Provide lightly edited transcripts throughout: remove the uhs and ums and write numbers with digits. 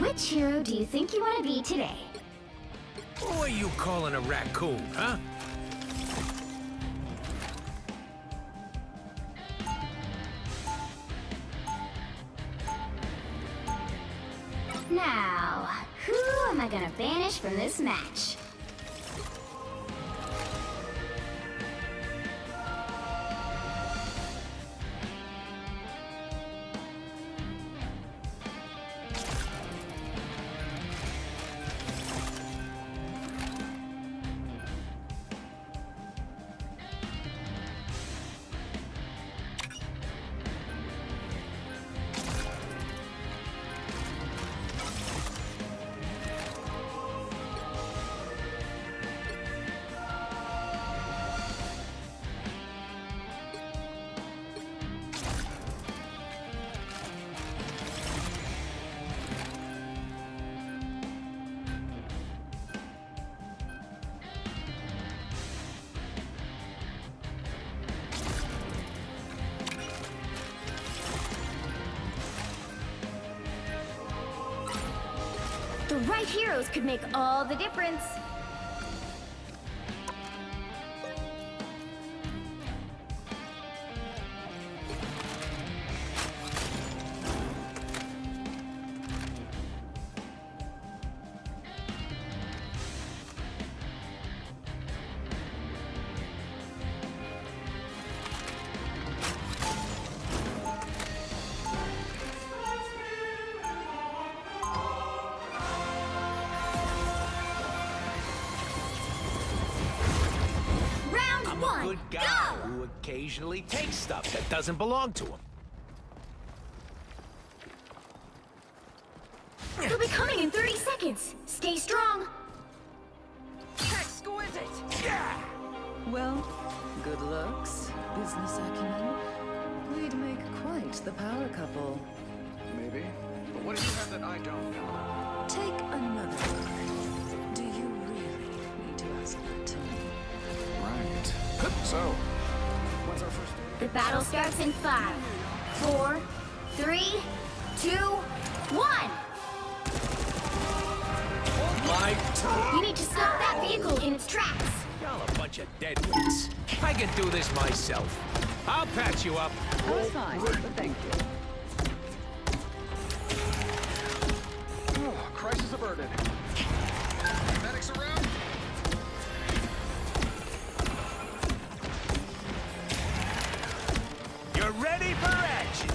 Which hero do you think you want to be today? Who are you calling a raccoon, huh? Now, who am I gonna banish from this match? The right heroes could make all the difference. I'm a good guy who occasionally takes stuff that doesn't belong to him. They'll be coming in 30 seconds. Stay strong. Exquisite! Yeah! Well, good looks, business acumen. We'd make quite the power couple. Maybe. But what do you have that I don't? Take another look. Do you really need to ask that to me? Right. So, what's our first date? The battle starts in 5, 4, 3, 2, 1. My turn! You need to stop that vehicle in its tracks. Y'all a bunch of deadweights. I can do this myself. I'll patch you up. I was fine, but thank you. Oh, crisis averted. Medics around? You're ready for action!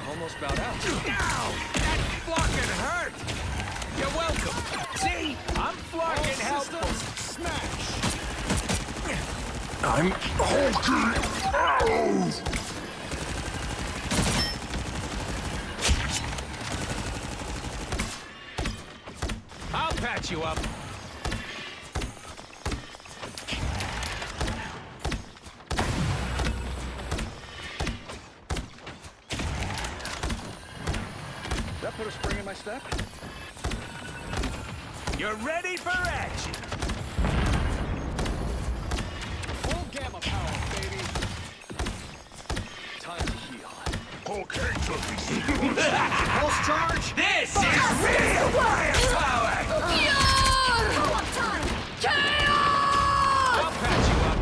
Almost bowed out. Ow! That fucking hurt! You're welcome. See? I'm fucking helpful. Smash! I'm I'll patch you up. That put a spring in my step? You're ready for action. Full gamma power, baby. Time to heal. Okay, Pulse charge! This is real firepower! Co-op time! I'll patch you up.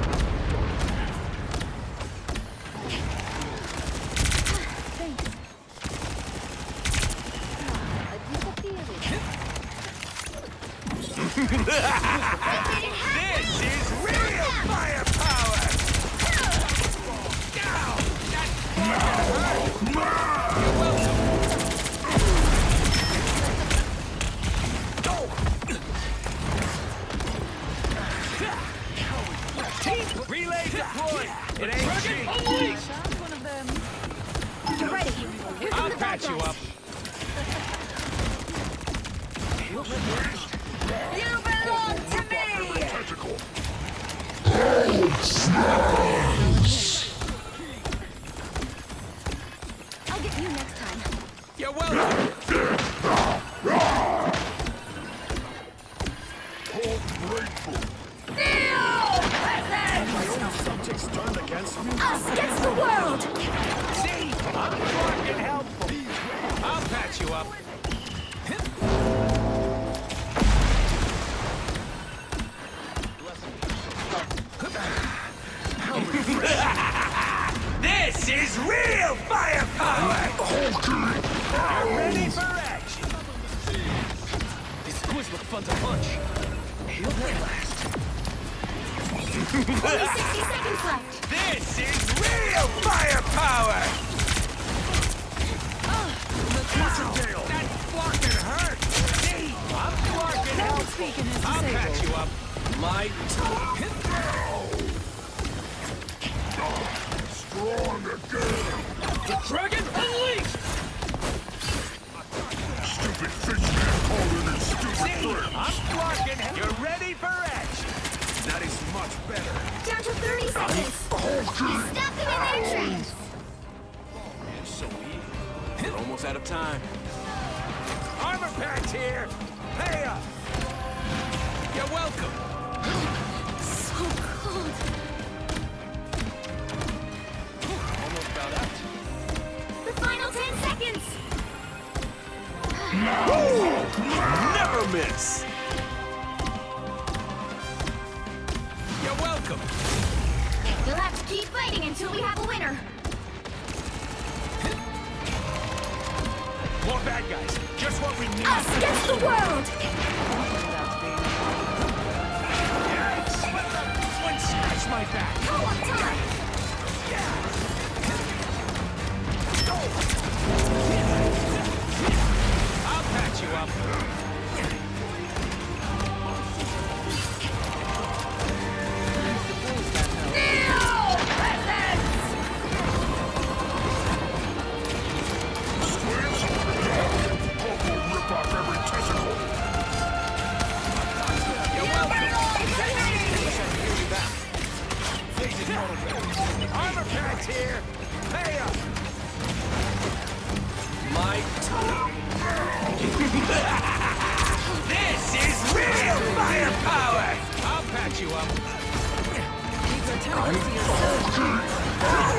This is real firepower! Ow! That fucking hurt! You're welcome. Relay deployed! It ain't cheap! Found one of them. Get ready. Here come I'll the bad patch you guys. up. You belong to me! I'll get you next time. You're welcome. Feel present! Us against the world! See? I'm fucking helpful. I'll patch you up. This is real firepower! You're ready for action! These squids look fun to punch. He'll last. Only 60 seconds left. This is real firepower! That fucking hurt! See? I'm fucking helpful. Speaking is I'll patch disabled. you up. My Strong again. The dragon unleashed! Stupid fish can't call in its stupid See? friends. I'm fucking You're ready for action! That is much better. Down to 30 seconds. Stop them in their tracks. So evil. We're almost out of time. Armor patch here! Hey up! You're welcome! So cold. Almost about out. The final 10 seconds. Never miss! You're welcome! You'll have to keep fighting until we have a winner. More bad guys. Just what we need. Us against the world! Yes! One scratch my back! Co-op time! I'll patch you up. Popo rip off every testicle. You're welcome. Armor patch here. Hey up. My This is real firepower. I'll patch you up. Keep your temper to yourself.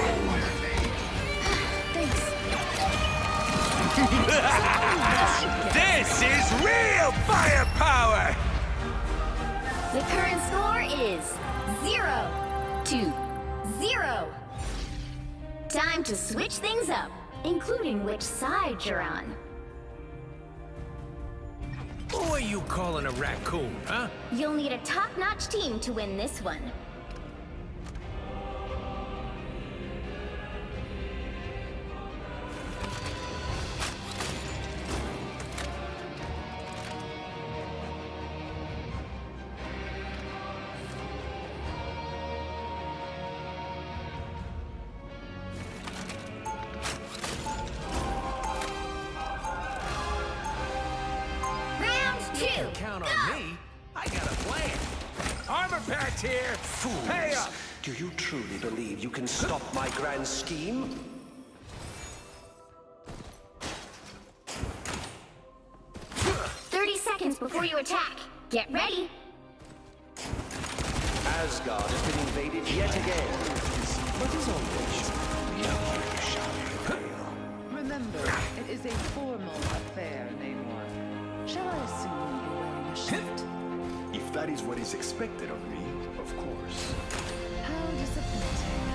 This is real firepower. The current score is 0-0. Time to switch things up, including which side you're on. Who are you calling a raccoon, huh? You'll need a top-notch team to win this one. Round 2. Count Go! on me. I got a plan. Armor patch here. Pay up. Do you truly believe you can stop my grand scheme? 30 seconds before you attack. Get ready. Asgard has been invaded yet again. But as always, Remember, it is a formal affair, Namor. Shall I assume you're wearing a shirt? If that is what is expected of me, of course. How disappointing.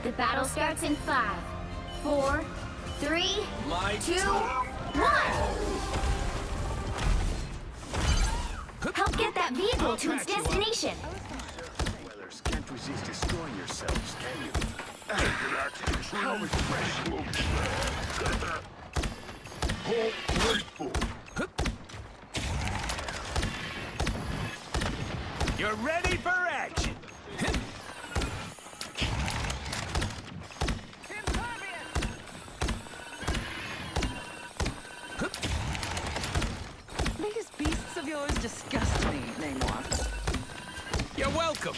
The battle starts in 5, 4, 3, My 2, 1. Help get that vehicle to its destination. Dwellers can't resist destroying yourselves, can you? How refreshing will be that? Oh, grateful. You're ready for action. These beasts of yours disgust me, Namor. You're welcome.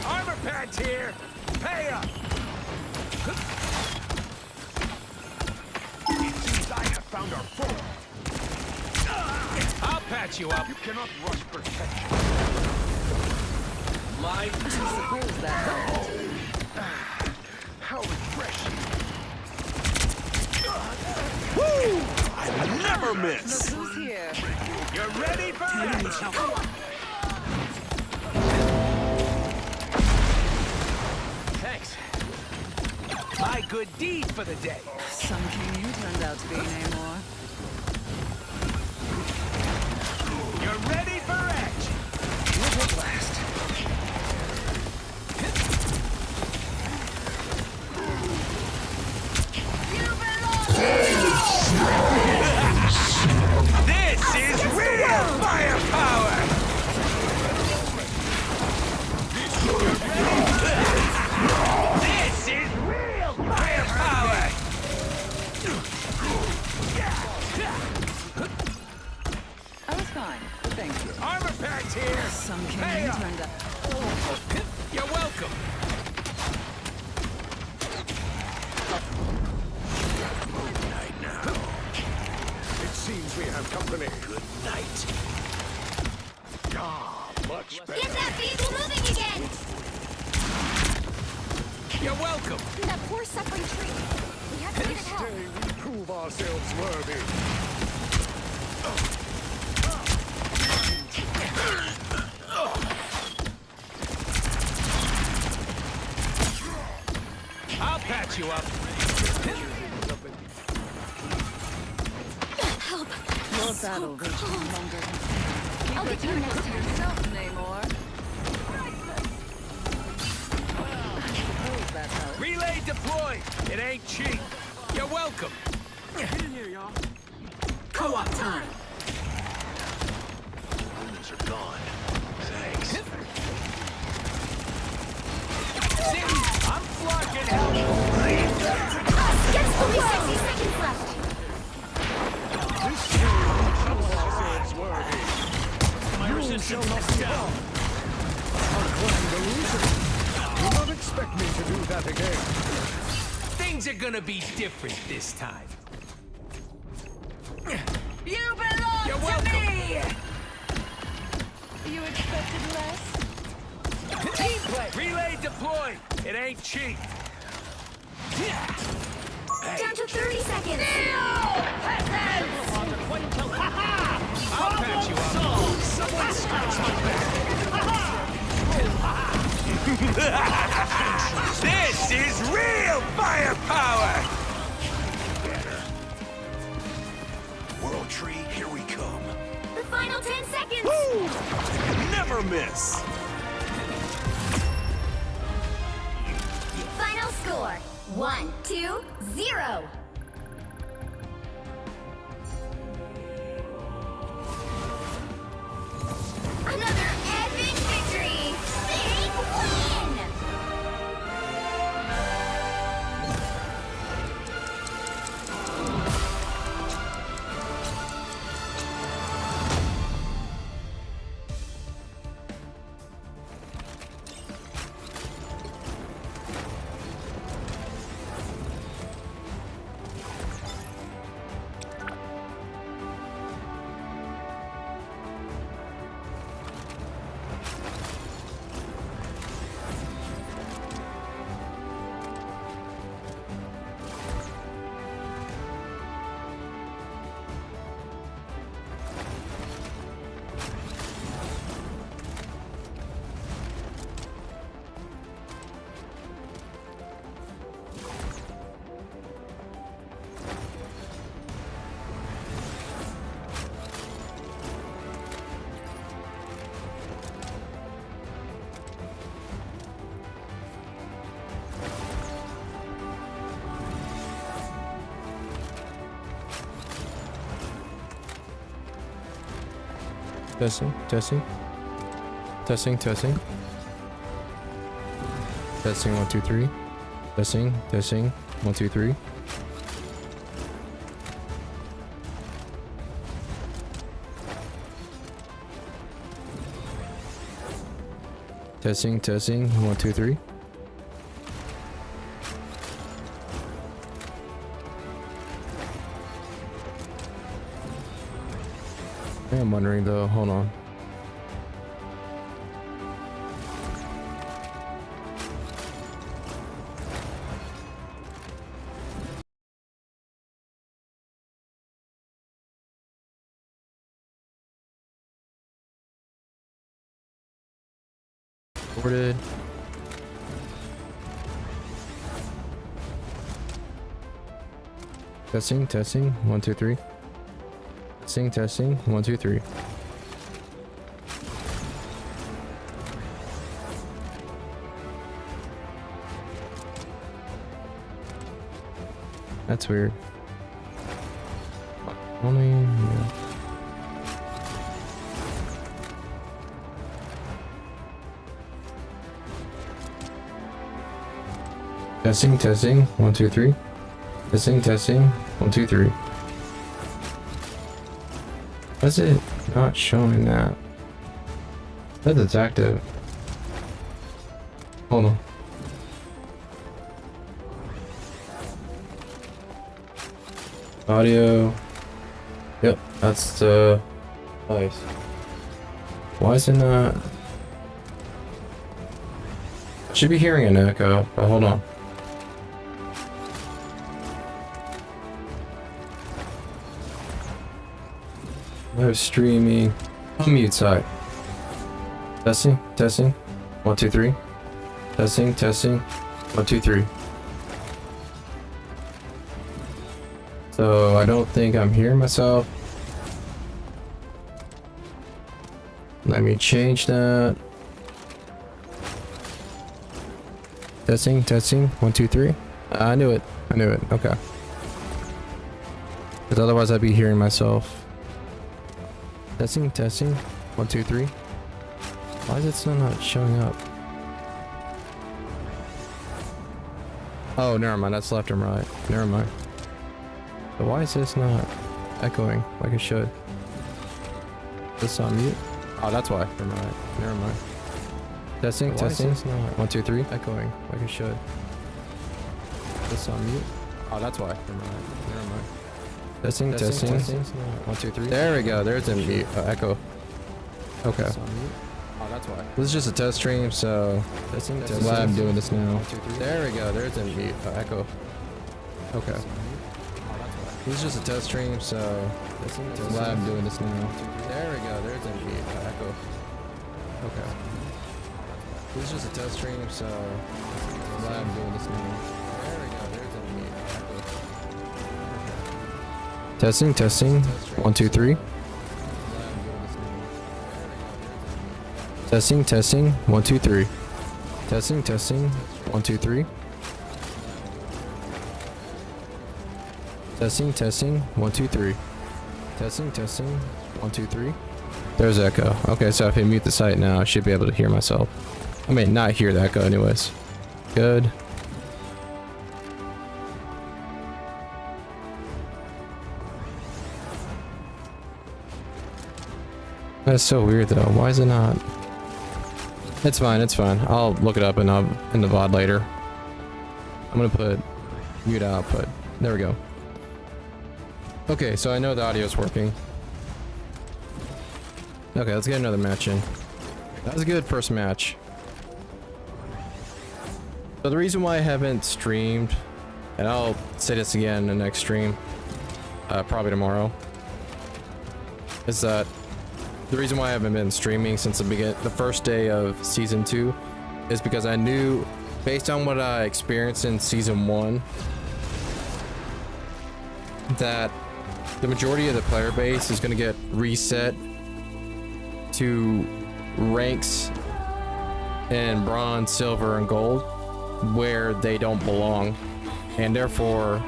Armor patch here. Pay up. It seems I have found our foe. I'll patch patch you up. You cannot rush protection. My I suppose that helped. How refreshing. I never miss. Look who's here. You're ready for action. Thanks. My good deed for the day. Some king you turned out to be, Namor. You're ready for action. Live at last. This is real firepower. This is real firepower. I was fine, thank you. Armor packs here. Some king Hey, you turned out. You're welcome. Good night now. It seems we have company. Good night. Ah, much better. Get that beast moving again! You're welcome. That poor suffering tree. We have to get it help. Today we prove ourselves worthy. I'll patch you up. Help! Your battle raged longer than I'll get you next time. yourself, Namor. Suppose that helped. Relay deployed. It ain't cheap. You're welcome. Co-op time! Rumors are gone. Thanks. See, I'm flocking help. Us against the wall! 60 seconds left! This day we prove ourselves worthy. My resistance is down. Unclaimed illusion. Do not expect me to do that again. Things are gonna be different this time. You belong You're to welcome. me! You expected less? Team play. Relay deployed. It ain't cheap. Down to 30 seconds! I'll patch you up. Someone scratch my back. This is real firepower. World Tree, here we come. The final 10 seconds! Never miss. Final score 1-2-0. Another epic victory! Big win! Testing, testing. Testing, testing. Testing, 1, 2, 3. Testing, testing, 1, 2, 3. Testing, testing, 1, 2, 3. Okay. I'm wondering though. Hold on. Recorded. Testing, testing, 1, 2, 3. Testing, testing, 1, 2, 3. That's weird. Only. Yeah. Testing, testing, 1, 2, 3. Testing, testing, 1, 2, 3. Why is it not showing that? That it's active. Hold on. Audio. Yep, that's the device. Why is it not? I should be hearing an echo, but hold on. Live streaming. Unmute side. Testing, testing. 1, 2, 3. Testing, testing. 1, 2, 3. So I don't think I'm hearing myself. Let me change that. Testing, testing. 1, 2, 3. I knew it. I knew it. Okay. Because otherwise I'd be hearing myself. Testing, testing. 1, 2, 3. Why is it still not showing up? Oh, never mind. That's left and right. Never mind. But why is this not echoing like it should? Is this on mute? Oh, that's why. Never mind. Never mind. Testing, testing. 1, 2, 3. Echoing like it should. Is this on mute? Oh, that's why. Never mind. Never mind. Testing, testing. 1, 2, 3. There we go. There's a mute echo. Okay. Oh, that's why. This is just a test stream, so that's why I'm doing this now. There we go. There's a mute echo. Okay. This is just a test stream, so that's why I'm doing this now. There we go. There's a mute echo. Okay. This is just a test stream, so that's why I'm doing this now. There we go. There's a mute echo. Testing, testing. 1, 2, 3. Testing, testing. 1, 2, 3. Testing, testing. 1, 2, 3. Testing, testing. 1, 2, 3. Testing, testing. 1, 2, 3. There's echo. Okay, so if I mute the site now, I should be able to hear myself. I mean, not hear the echo anyways. Good. That's so weird though. Why is it not? It's fine, it's fine. I'll look it up in the VOD later. I'm gonna put mute output. There we go. Okay, so I know the audio is working. Okay, let's get another match in. That was a good first match. So the reason why I haven't streamed, and I'll say this again in the next stream, probably tomorrow, is that the reason why I haven't been streaming since the first day of season 2 is because I knew, based on what I experienced in season 1, that the majority of the player base is going to get reset to ranks in bronze, silver, and gold where they don't belong, and therefore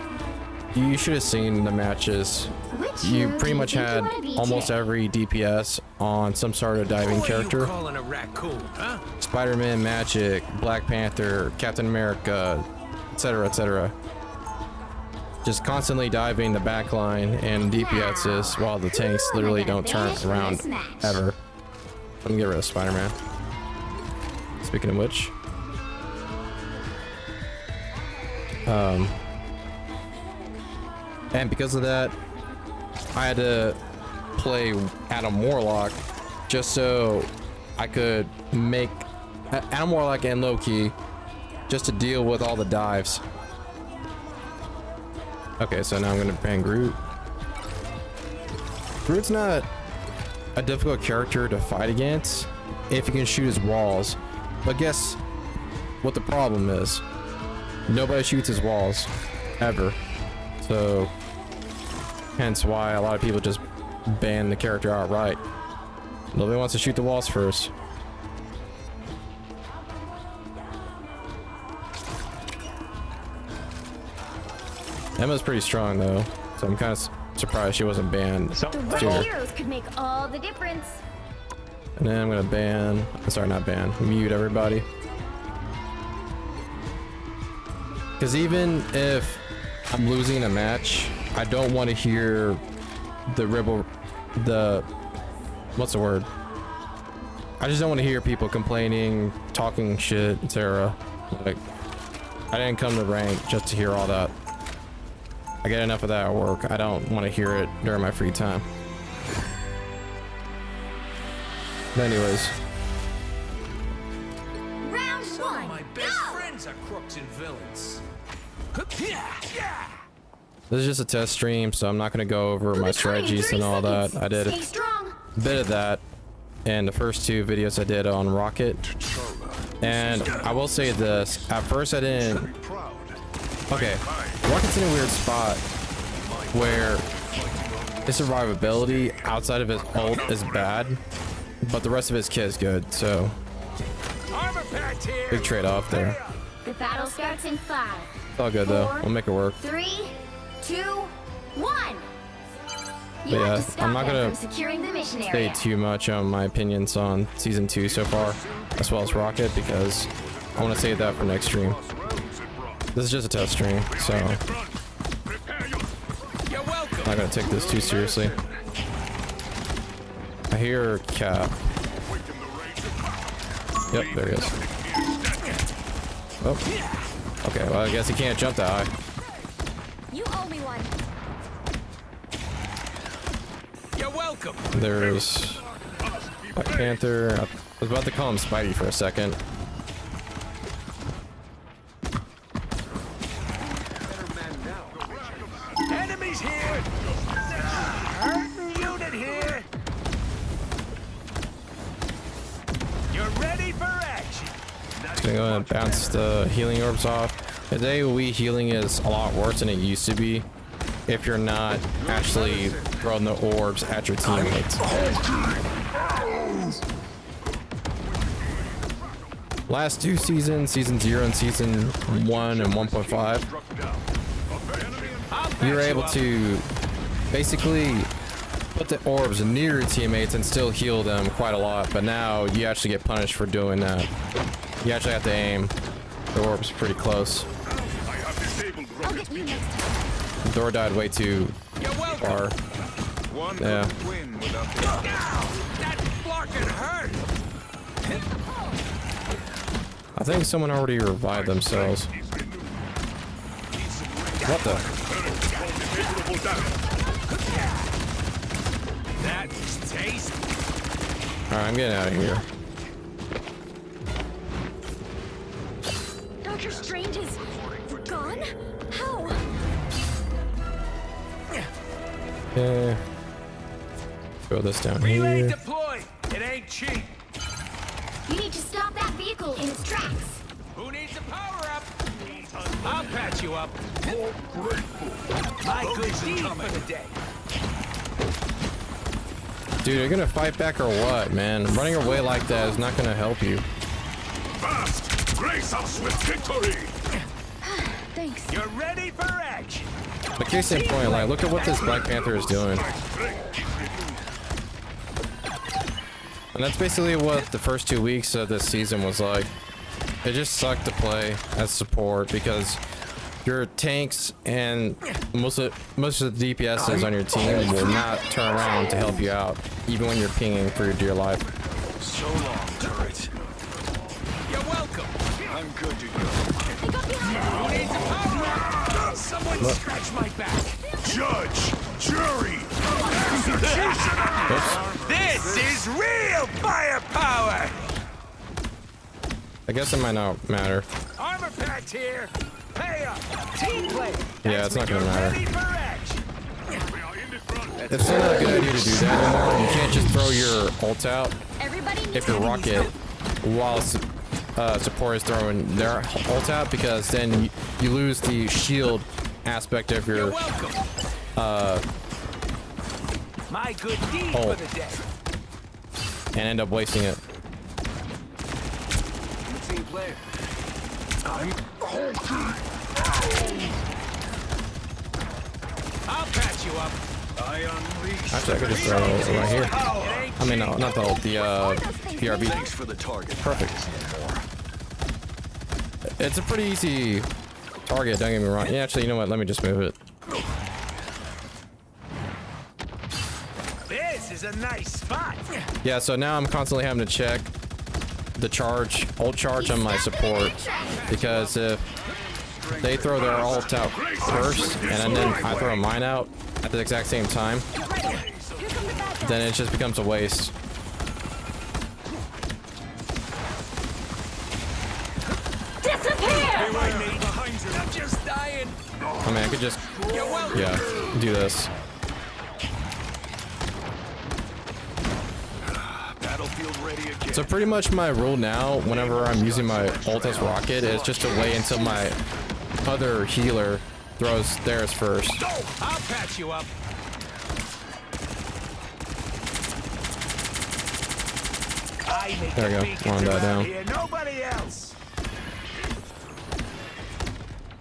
you should have seen the matches. Which You hero pretty do much think you had wanna be almost today? every DPS on some sort of diving character. Calling a raccoon, huh? Spider-Man, Magic, Black Panther, Captain America, etc., etc. Just constantly diving the backline and DPSs while the tanks Who am I literally gonna don't turn banish from around this match? ever. Let me get rid of Spider-Man. Speaking of which, and because of that, I had to play Adam Warlock just so I could make Adam Warlock and Loki just to deal with all the dives. Okay, so now I'm gonna ban Groot. Groot's not a difficult character to fight against if you can shoot his walls, but guess what the problem is? Nobody shoots his walls ever, so hence why a lot of people just ban the character outright. Nobody wants to shoot the walls first. Emma's pretty strong though, so I'm kind of surprised she wasn't banned The right sooner. heroes could make all the difference. And then I'm gonna ban, sorry, not ban, mute everybody. Because even if I'm losing a match, I don't want to hear what's the word? I just don't want to hear people complaining, talking shit, etc. Like, I didn't come to rank just to hear all that. I get enough of that at work. I don't want to hear it during my free time. But anyways, Round one. My best friends are crooks and villains. this is just a test stream, so I'm not going to go over my strategies and all that. I did Stay strong. a bit of that in the first two videos I did on Rocket. And I will say this, at first I didn't... Okay, Rocket's in a weird spot where his survivability outside of his ult is bad, but the rest of his kit is good, so Armor packed here. big trade-off there. The battle starts in 5, It's all good though, we'll make it work. 3, 2, 1. You But yeah, have to stop I'm not them gonna from securing the mission Say area. too much on my opinions on season 2 so far, as well as Rocket, because I want to save that for next stream. This is just a test stream, so I'm You're welcome. not gonna take this too seriously. I hear Cap. Yep, there he is. Oh. Okay, well I guess he can't jump that high. You owe me one. You're welcome. There's Black Panther. I was about to call him Spidey for a second. Enemies here. Hurting unit here. You're ready for action. Gonna go and bounce the healing orbs off. Today, Wii healing is a lot worse than it used to be if you're not actually throwing the orbs at your teammates. Last two seasons, season 0 and season 1 and 1.5, you were able to basically put the orbs near your teammates and still heal them quite a lot, but now you actually get punished for doing that. You actually have to aim the orbs pretty close. I'll get you next time. The door died way too You're welcome. far. Yeah. That fucking hurt. I think someone already revived themselves. What the? That was tasty. Alright, I'm getting out of here. Doctor Strange is gone? How? Yeah. Throw this down Relay here. deployed. It ain't cheap. You need to stop that vehicle in its tracks. Who needs a power up? I'll patch you up. My good deed for the day. Dude, you're gonna fight back or what, man? Running away like that is not gonna help you. Fast! Grace us with victory! Thanks. You're ready for action. But case in point, like, look at what this Black Panther is doing. And that's basically what the first 2 weeks of this season was like. It just sucked to play as support because your tanks and most of the DPSs on your team will not turn around to help you out, even when you're pinging for your dear life. So long, turret. You're welcome. I'm good to go. They got behind me. Who needs a power up? Someone scratch my back. Judge! Jury! This is real firepower! I guess it might not matter. Armor packs here! Hey up! Team play! Yeah, it's not gonna matter. Ready for action! It's still not a good idea to do that anymore. You can't just throw your ult out Everybody if your rocket while support is throwing their ult out, because then you lose the shield aspect of your Welcome! My good deed Oh. for the day. and end up wasting it. Team player. I'll patch you up. Actually, I could just throw it right here. I mean, no, not the ult, the BRB. Thanks for the target. Perfect. It's a pretty easy target, don't get me wrong. Yeah, actually, you know what? Let me just move it. This is a nice spot. Yeah, so now I'm constantly having to check the ult charge on my support, because if they throw their ult out first and then I throw mine out at the exact same time, then it just becomes a waste. disappear! I'm just dying. I mean, I could just, You're welcome. yeah, do this. Battlefield ready again. So pretty much my rule now, whenever I'm using my ult as rocket, is just to wait until my other healer throws theirs first. I'll patch you up. I make There we the go. beacon One to die out down. here, nobody else.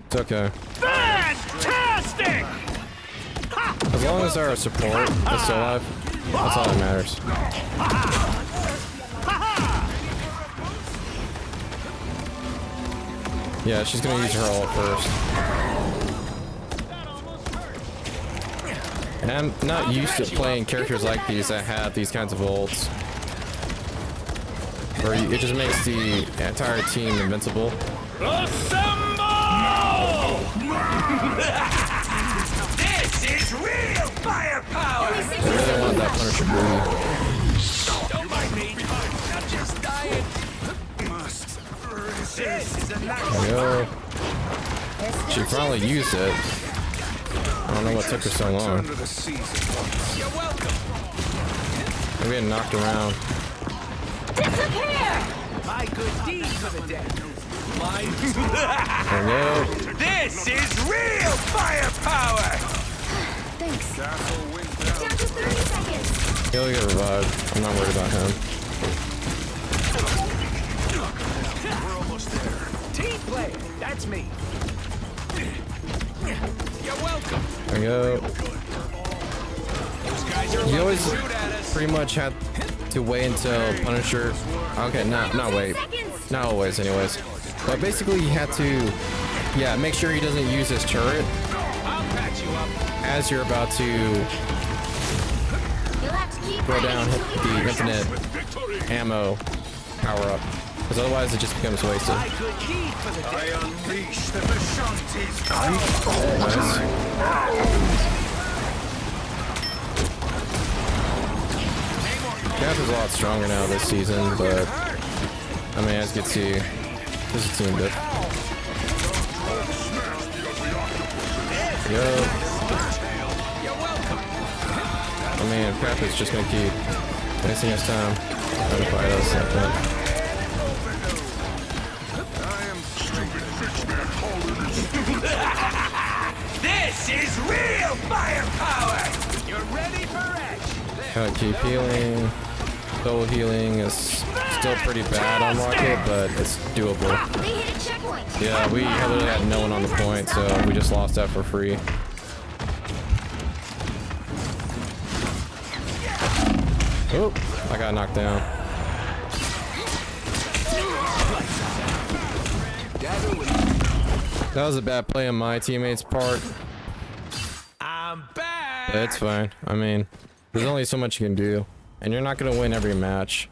It's okay. Fantastic! As long as our support is still alive, that's all that matters. Yeah, she's gonna use her ult first. And I'm not used to playing characters like these that have these kinds of ults, where it just makes the entire team invincible. This is real firepower! I really want that Punisher booty. Don't mind me. I'm just dying. This is a nice There we go. She finally used it. I don't know what took her so long. You're welcome. Maybe it knocked around. Disappear! My good deed for the day. There we go. This is real firepower! Thanks. Down to 30 seconds. He'll get revived. I'm not worried about him. Team play. That's me. You're welcome. There we go. Those guys are You about always to shoot at us. pretty much have to wait until Punisher. Okay, not wait. Not always, anyways. But basically, you have to, yeah, make sure he doesn't use his turret I'll patch you up. as you're about to You'll have to keep throw down fighting until the you infinite ammo power up, because otherwise it just becomes wasted. My good deed for the day. Unleash the Vishanti's Nice. Cap is a lot stronger now this season, but I mean, as you can see, this is team diff. Yo. I mean, Cap is just gonna keep wasting his time trying to fight us like that. This is real firepower! You're ready for action. Gotta keep healing. Double healing is still pretty bad on Rocket, but it's doable. They hit a checkpoint. Yeah, we literally had no one on the point, so we just lost that for free. Oh, I got knocked down. That was a bad play on my teammate's part, I'm back! but it's fine. I mean, there's only so much you can do, and you're not gonna win every match.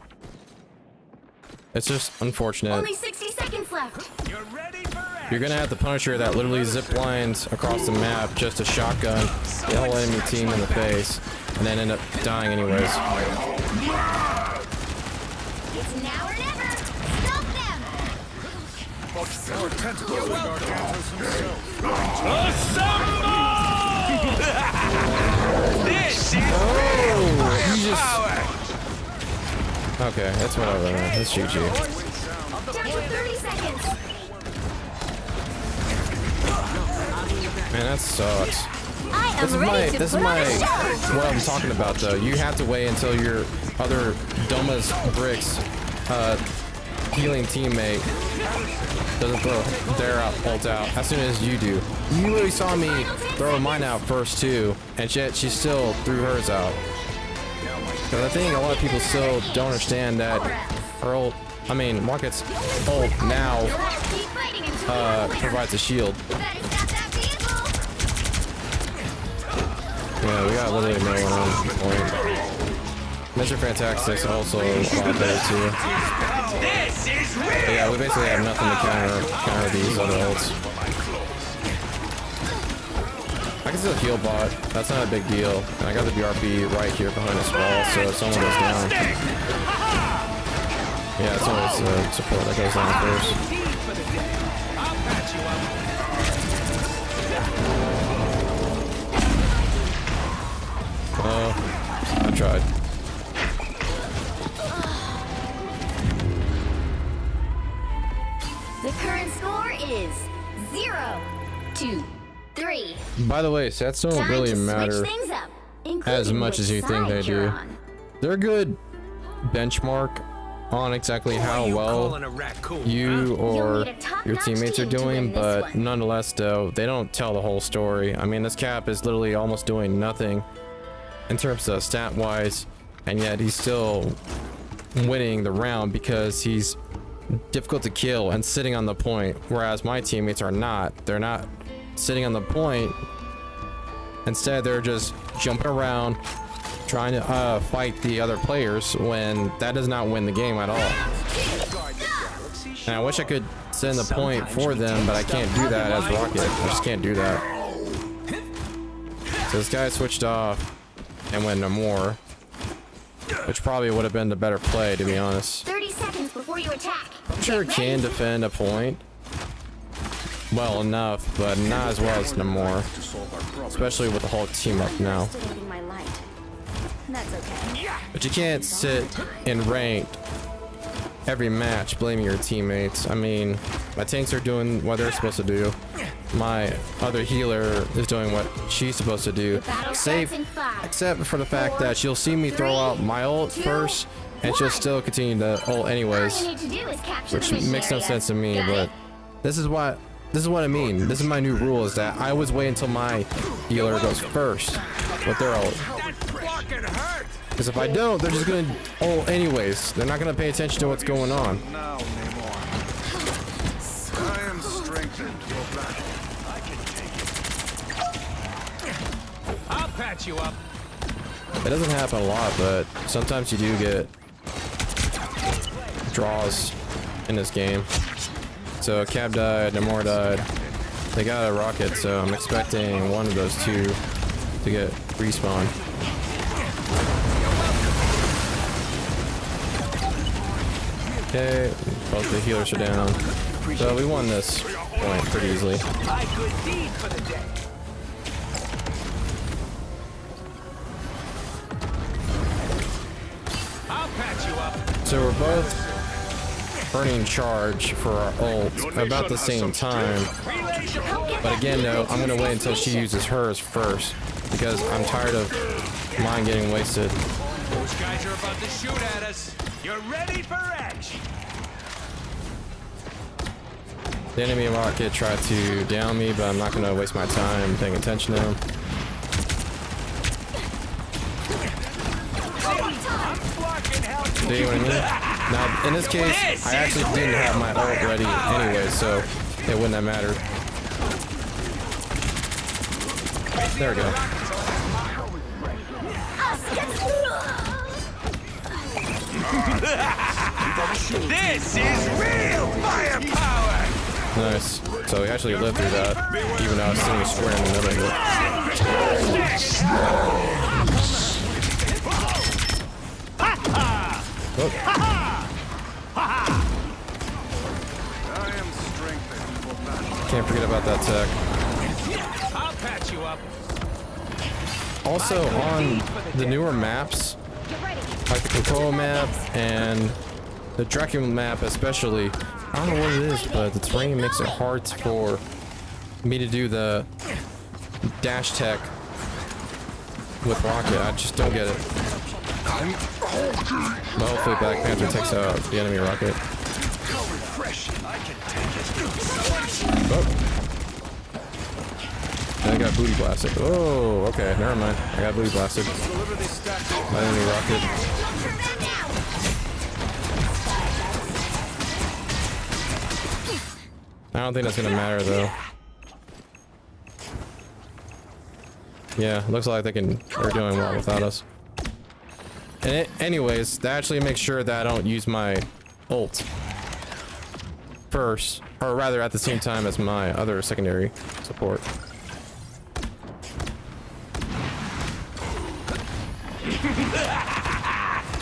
It's just unfortunate. Only 60 seconds left. You're ready for action. you're gonna have the Punisher that literally zip lines across the map just to shotgun the whole enemy team in the face, and then end up dying anyways. It's now or never. Stop them. This is Oh, you just... Okay, that's whatever, man. That's GG. Down to 30 seconds. Man, that sucks. I am ready to This put is on a show. what I'm talking about, though. You have to wait until your other Doma's Bricks healing teammate doesn't throw their ult out as soon as you do. You really saw me throw mine out first, too, and yet she still threw hers out. Because I think a lot of people still don't understand that her ult, I mean, Rocket's ult now You'll have to keep fighting until you're provides a shield. Better stop that vehicle. Yeah, we got literally no one on point. Mr. Fantastic's also a lot better too. This is real. But yeah, we basically have nothing to counter these other ults. I can still heal bot. That's not a big deal. And I got the BRB right here behind this wall, so if someone goes down. Yeah, it's always support that goes down first. I'll patch you up. I tried. The current score is 0-3. By the way, sets don't Time really to matter switch things up, as including much as you which think they side you're do. on. They're a good benchmark on exactly how well you or need a top-notch your teammates are team to doing, win this but one. nonetheless though, they don't tell the whole story. I mean, this Cap is literally almost doing nothing in terms of stat wise, and yet he's still winning the round because he's difficult to kill and sitting on the point, whereas my teammates are not. They're not sitting on the point. Instead, they're just jumping around trying to fight the other players when that does not win the game at all. And I wish I could send the point for them, but I can't do that as Rocket. I just can't do that. So this guy switched off and went no more, which probably would have been the better play, to be honest. 30 seconds before you attack. I'm sure it can defend a point well enough, but not as well as Namor, especially with the whole team up now. Activating my light. That's okay. But you can't sit in ranked every match blaming your teammates. I mean, my tanks are doing what they're supposed to do. My other healer is doing what she's supposed to do. Safe, except for the fact that she'll see me throw out my ult first, and she'll still continue to ult All anyways, you need to do is capture which the mission makes no area. sense to me. Got But it? this is what I mean. This is my new rule: is that I always wait until my healer goes first with their ult. Fucking hurt. Because if I don't, they're just gonna ult anyways. They're not gonna pay attention to what's going on. Now, Namor. I am strengthened. Your battle. I'll patch you up. It doesn't happen a lot, but sometimes you do get draws in this game. So Cab died, Namor died. They got a rocket, so I'm expecting one of those two to get respawn. Okay, both the healers are down. So we won this point pretty easily. My good deed for the day. I'll patch you up. So we're both earning charge for our ult about the same time. But again though, I'm gonna wait until she uses hers first because I'm tired of mine getting wasted. Those guys are about to shoot at us. You're ready for action. The enemy rocket tried to down me, but I'm not gonna waste my time paying attention to him. See what I mean? Now, in this case, I actually didn't have my ult ready anyway, so it wouldn't have mattered. There we go. This is real firepower. Nice. So he actually lived through that, even though I was sitting square in the middle of it. Oh. I am strengthened for battle. Can't forget about that tech. I'll patch you up. Also, on the newer maps, like the Cocoa map and the Dracula map especially, I don't know what it is, but the terrain makes it hard for me to do the dash tech with Rocket. I just don't get it. But hopefully Black Panther takes out the enemy Rocket. Oh. And I got booty blasted. Oh, okay, never mind. I got booty blasted. My enemy Rocket. I don't think that's gonna matter though. Yeah, looks like they're doing well without us. And anyways, that actually makes sure that I don't use my ult first, or rather at the same time as my other secondary support.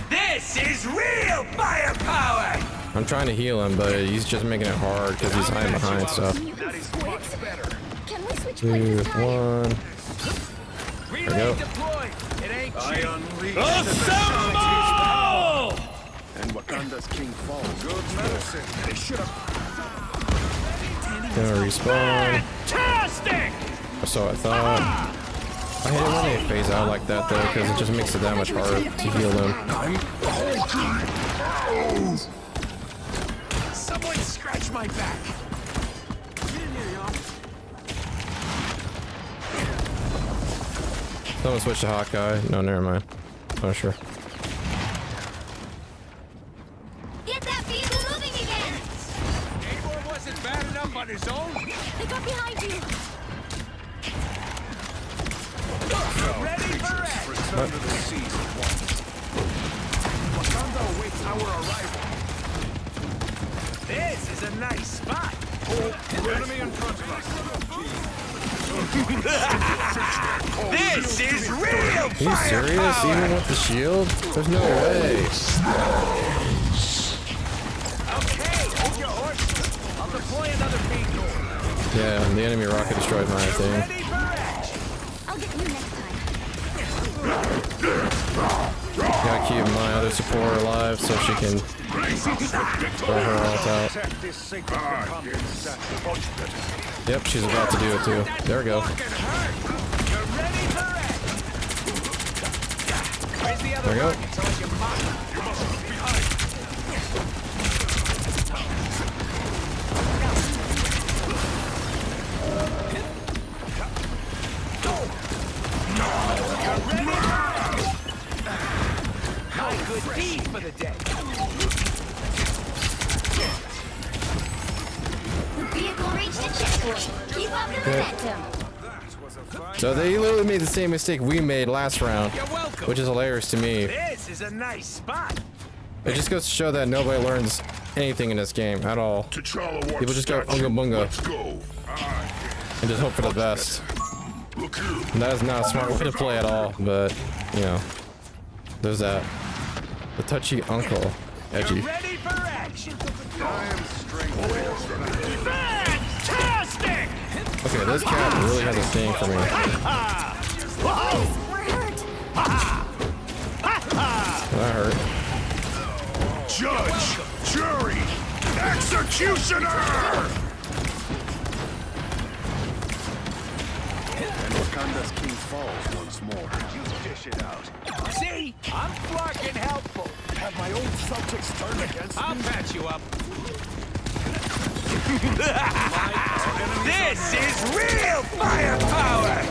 This is real firepower! I'm trying to heal him, but he's just making it hard because he's hiding behind stuff. Can we switch 2, places? 1. There we go. Deployed. It ain't I cheap. unleash Assemble! and Wakanda's king falls. Good medicine. They should have. Gonna respawn. Fantastic! So I thought. I hate it when they phase out like that though, because it just makes it that much harder to heal them. Someone scratch my back. Someone switch to Hawkeye. No, never mind. Oh, sure. Get that vehicle moving again! Namor wasn't bad enough on his own. They got behind you! Ready for it. Return to the seas at once. Wakanda awaits our arrival. This is a nice spot. Enemy in front of us. This is real Are you serious? Even with the shield? There's no way. Okay, hold your horses. I'll deploy another vehicle. Yeah, the enemy rocket destroyed my thing. Ready for action. I'll get you next time. Gotta keep my other support alive so she can throw her ult out. Protect this sacred Wakanda statue. Much better. Yep, she's about to do it too. There we go. You're ready for action. Where's the other There we go. rocket so I can pop it? You must look behind. My good deed for the day. The vehicle reached a checkpoint. Keep up the momentum. So they literally made the same mistake we made last round, You're welcome. which is hilarious to me. This is a nice spot. It just goes to show that nobody learns anything in this game at all. T'Challa wants People just go statue. unga bunga Let's go. and just hope for the best. Look here. And that is not a smart way to play at all, but, you know, there's that. The touchy uncle. Edgy. Ready for action. I am strengthened. Fantastic! Okay, this cat really has a thing for me. We're hurt. That hurt. Judge, jury, executioner! And Wakanda's king falls once more. You dish it out. See? I'm fucking helpful. Have my own subjects turned against I'll me? patch you up. This is real firepower!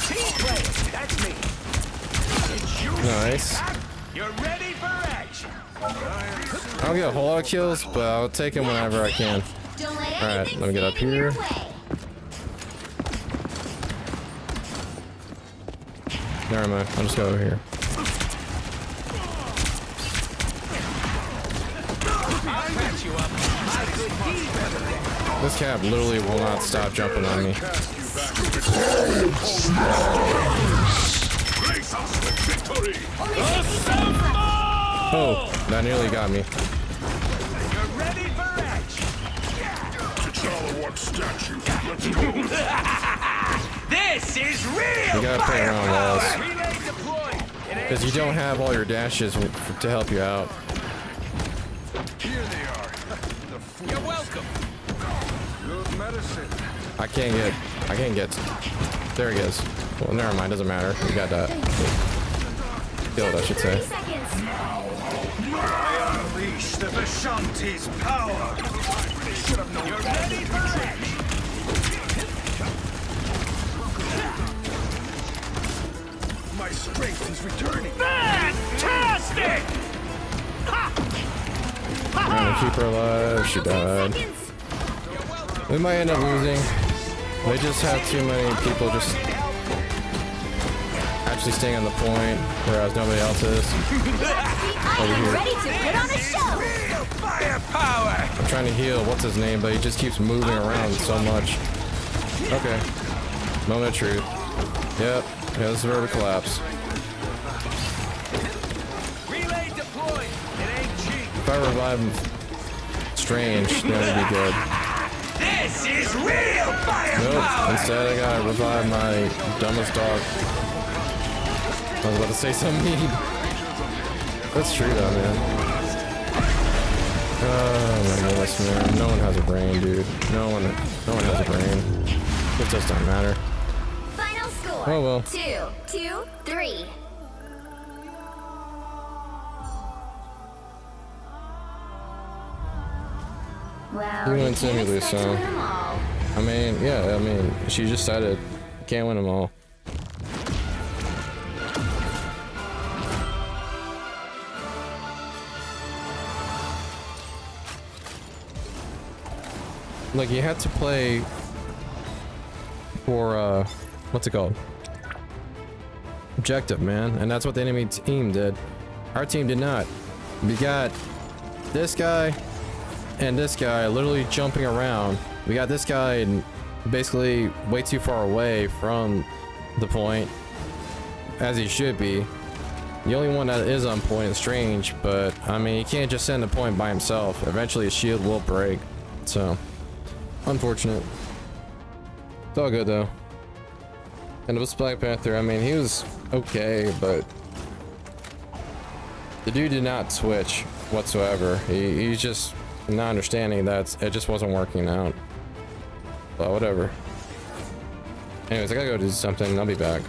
Team play, that's me. It's you. Nice. You're ready for action. I don't get a whole lot of kills, but I'll take them whenever I can. Don't let Alright, anything let me get up stand in your here. way. Never mind. I'll just go over here. patch you up. I could be better than This cat literally will not stop jumping on me. Cast you back into the Grace us with victory! Oh, that nearly got me. You're ready for action. T'Challa wants statue. Let's move! This is real. You gotta play around walls. Relay deployed. It ain't Because you don't have all your dashes to help you out. Here they are. The food. You're welcome. Good medicine. I can't get. There he goes. Well, never mind. Doesn't matter. You got that. Killed, I should 30 say. seconds. I unleash the Vishanti's power. They should have known. You're ready for action. My strength is returning. Fantastic. Trying to keep her alive. She 10 died. seconds. We might end up losing. They just have too many people just actually staying on the point, whereas nobody else is. I am ready to put on a show. Firepower. I'm trying to heal what's his name, but he just keeps moving around so much. Okay. Moment of truth. Yep. Yeah, this is where we collapse. Relay deployed. It ain't cheap. If I revive Strange, then it'd be good. This is real firepower. Nope. Instead, I gotta revive my dumbest dog. I was about to say something mean. That's true, though, man. Oh my goodness, man. No one has a brain, dude. No one has a brain. It just don't matter. Final score. Oh, well. 2-3. Well, You you win can't seemingly, expect to so. win 'em all. I mean, yeah, I mean, she just said it. You can't win them all. Like, you had to play for, what's it called? Objective, man. And that's what the enemy team did. Our team did not. We got this guy and this guy literally jumping around. We got this guy basically way too far away from the point, as he should be. The only one that is on point is Strange, but I mean, he can't just send the point by himself. Eventually his shield will break. So, unfortunate. It's all good though. And it was Black Panther. I mean, he was okay, but the dude did not switch whatsoever. He's just not understanding that it just wasn't working out. But whatever. Anyways, I gotta go do something. I'll be back.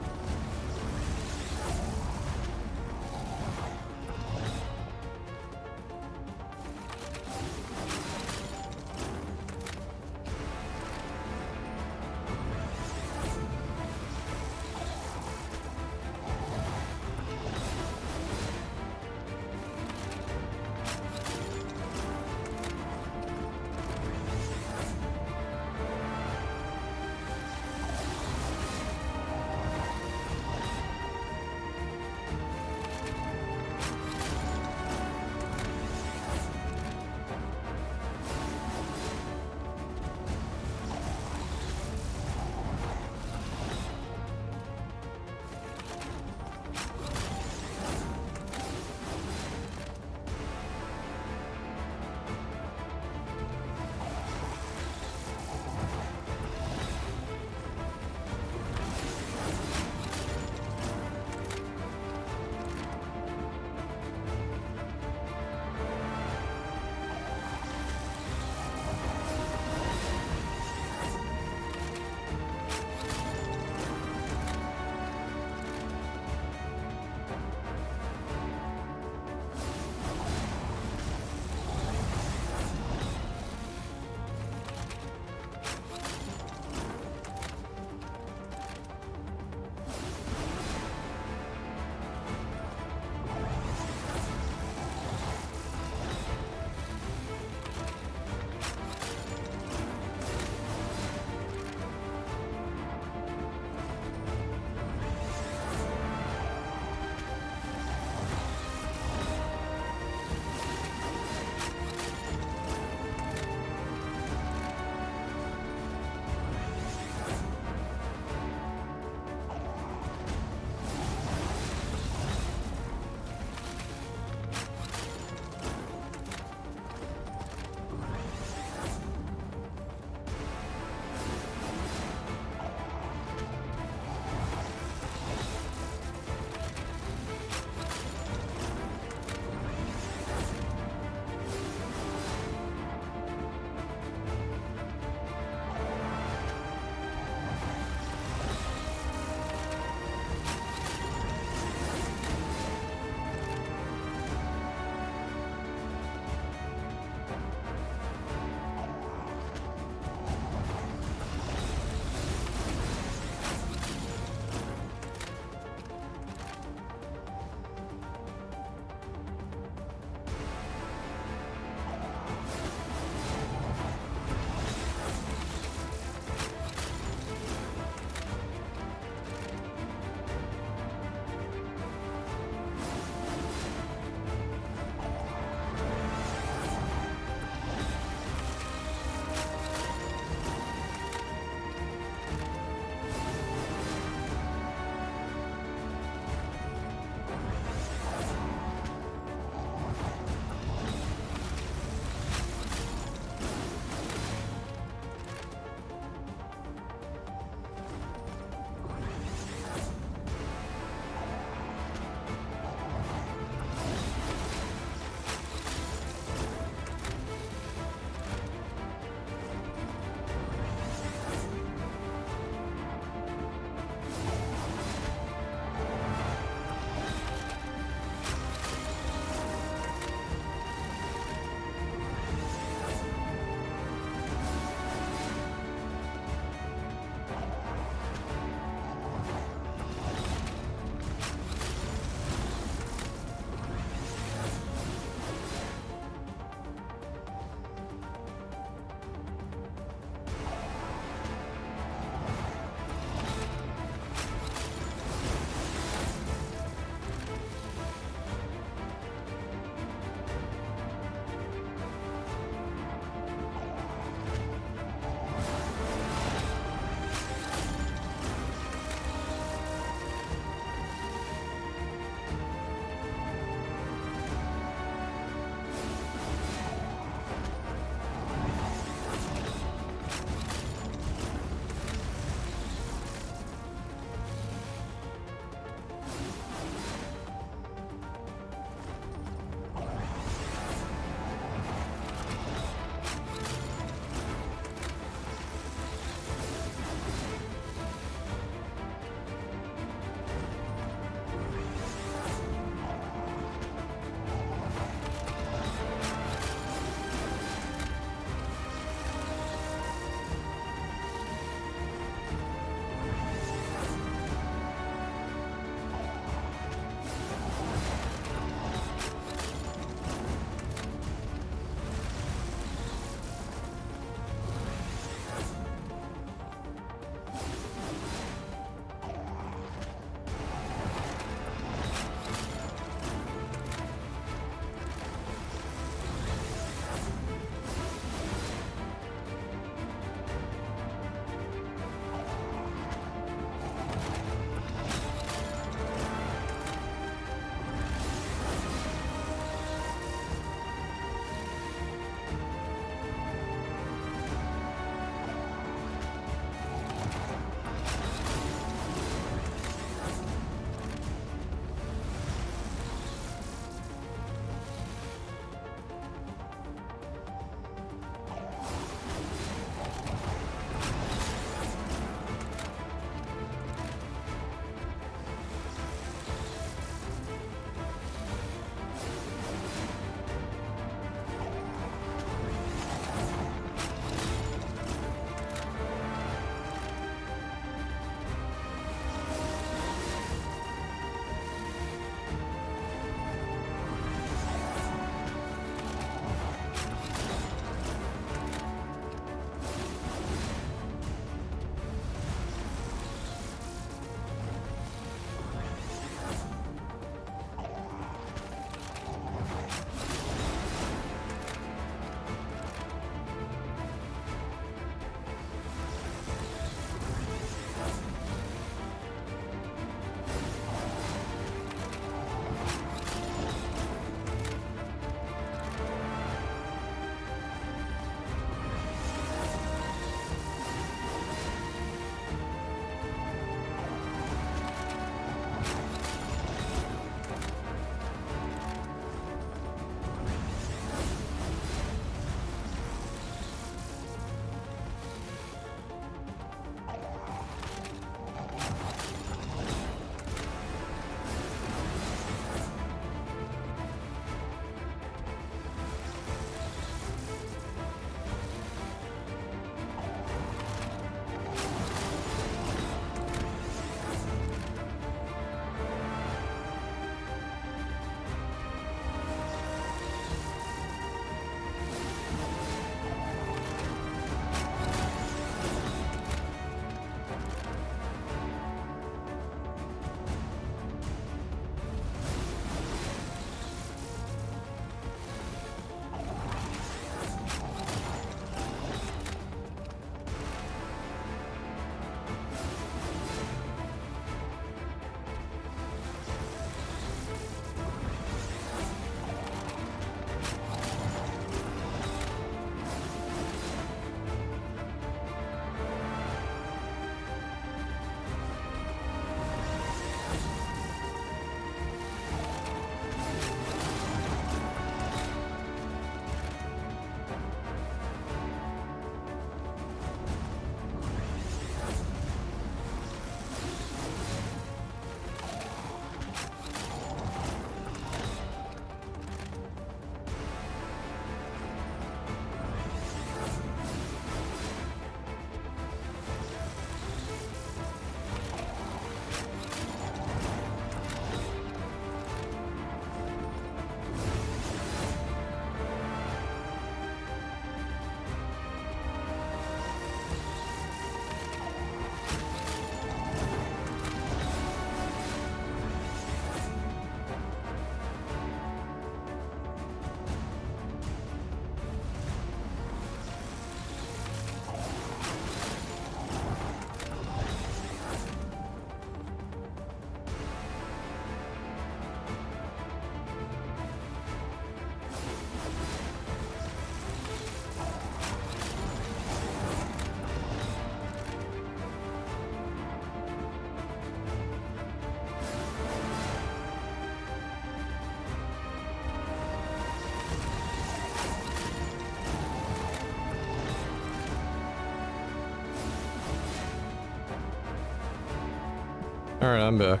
Alright, I'm back.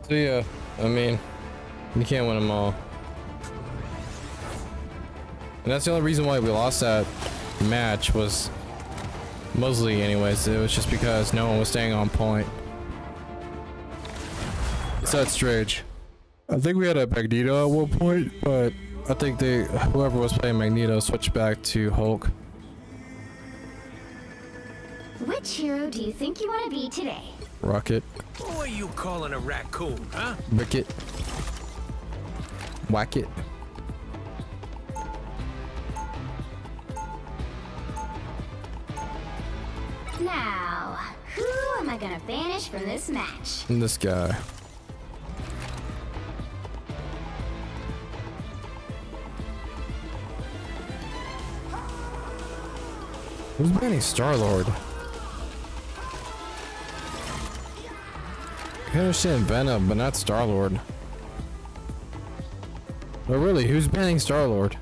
So yeah, I mean, you can't win them all. And that's the only reason why we lost that match was mostly anyways. It was just because no one was staying on point. So that's strange. I think we had a Magneto at one point, but I think whoever was playing Magneto switched back to Hulk. Which hero do you think you want to be today? Rocket. Who are you calling a raccoon, huh? Ricket. Whack it. Now, who am I gonna banish from this match? And this guy. Who's banning Star-Lord? I can understand Venom, but not Star-Lord. But really, who's banning Star-Lord?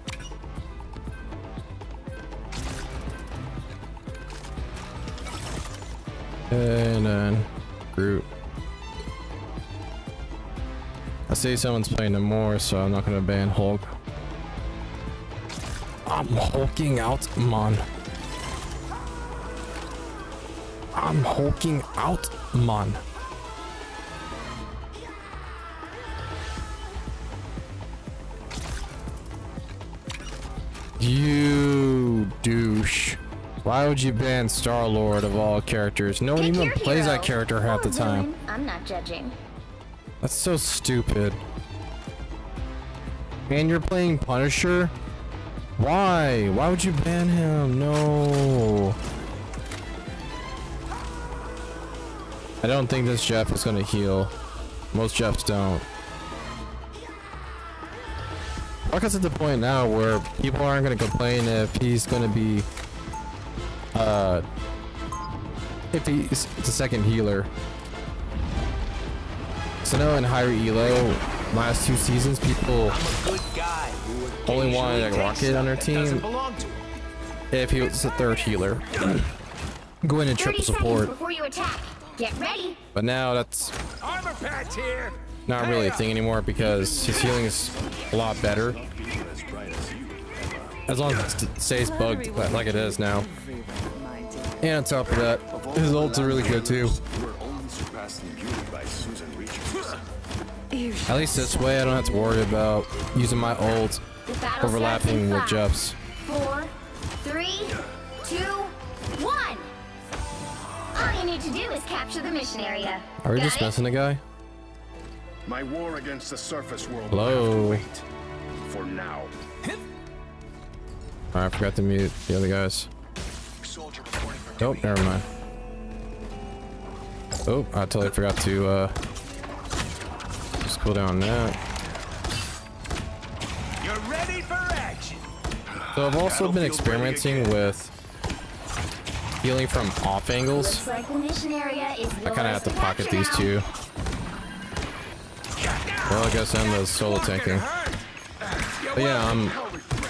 And then Groot. I see someone's playing him more, so I'm not gonna ban Hulk. I'm hulking out, man. I'm hulking out, man. You douche. Why would you ban Star-Lord of all characters? No one Pick even your plays hero. that character half the Or time. villain. I'm not judging. That's so stupid. And you're playing Punisher? Why? Why would you ban him? No. I don't think this Jeff is gonna heal. Most Jeffs don't. Rocket's at the point now where people aren't gonna complain if he's gonna be if he's the second healer. So now in higher elo, last 2 seasons, people Good guy. only wanted a Rocket on their team Belong to him. if he was the 3rd healer. Go in and 30 triple seconds support. before you attack. Get ready. But now that's Armor patch here. not really a thing anymore because his healing is a lot better. As long as it stays bugged like it is now. And on top of that, his ults are really good too. At least this way I don't have to worry about using my ult The battle overlapping with starts in Jeff's. 5, 4, 3, 2, 1. All you need to do is capture the mission area. Are we Got just it? missing a guy? My war against the surface world Hello? will have to wait. For now. I forgot to mute the other guys. Nope, never mind. Oh, I totally forgot to just cool down that. You're ready for action. So I've also been experimenting with healing from off angles. Looks like the mission area is I kind of have to pocket these two. Well, I guess I'm the solo tanking. But yeah, I'm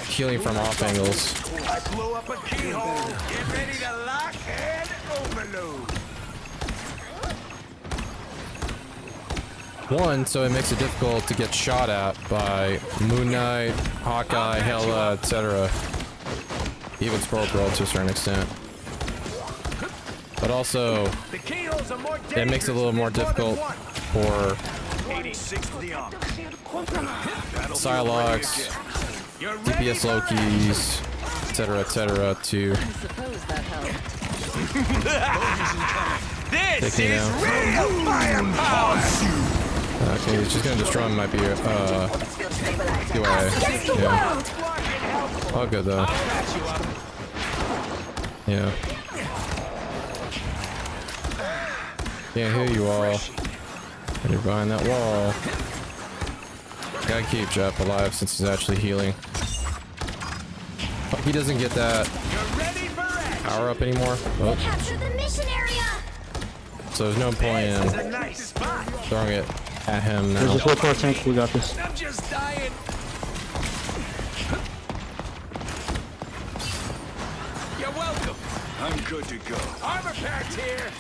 healing from off angles. I blew up a keyhole. Get ready to lock and overload. One, so it makes it difficult to get shot at by Moon Knight, Hawkeye, Hela, etc. Even Squirrel Girl to a certain extent. But also, The keyholes are more it makes it a little more difficult for 86 to the arm. Psylocke, You're ready DPS for Lokis, etc. to Suppose that helped. This take me is down. real firepower. Okay, he's just gonna destroy him, might be QA. Yeah. All good though. Yeah. Can't hear you all. And you're behind that wall. Gotta keep Jeff alive since he's actually healing. Oh, he doesn't get that You're ready for action. power up anymore. Oh, Capture the mission area. so there's no point It's in a nice spot. throwing it at him now. Just wait for our tank. We got this. I'm just dying. I'm good to go. Armor pack's here.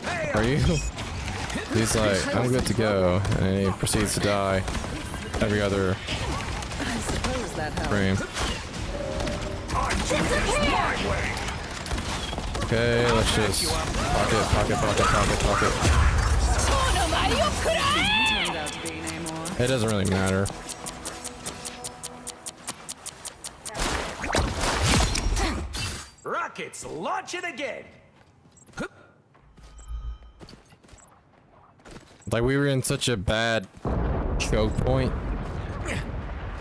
Hey, Are you? He's like, I'm good to go, and he proceeds to die every other I suppose that helps. frame. My way. Okay, let's just pocket. Turned out to be anymore. It doesn't really matter. rockets launching again. Like, we were in such a bad choke point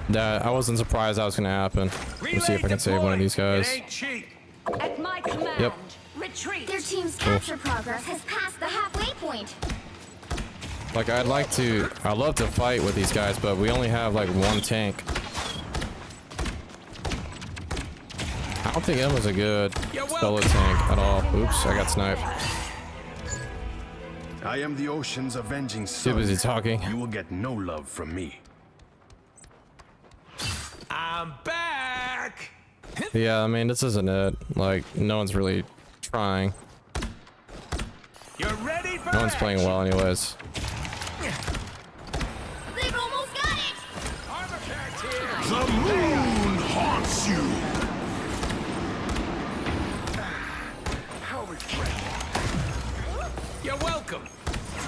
that I wasn't surprised that was gonna happen. Let's see if I can save one of these guys. It ain't cheap. At my command, Yep. retreat. Their team's capture progress has passed the halfway point. Like, I'd love to fight with these guys, but we only have like one tank. I don't think Emma's a good solo tank at all. Oops, I got sniped. I am the ocean's avenging Too son. busy talking. You will get no love from me. I'm back. Yeah, I mean, this isn't it. Like, no one's really trying. You're ready for No one's playing well anyways. They've almost got it! Armor pack's here. The moon haunts you. How refreshing. You're welcome.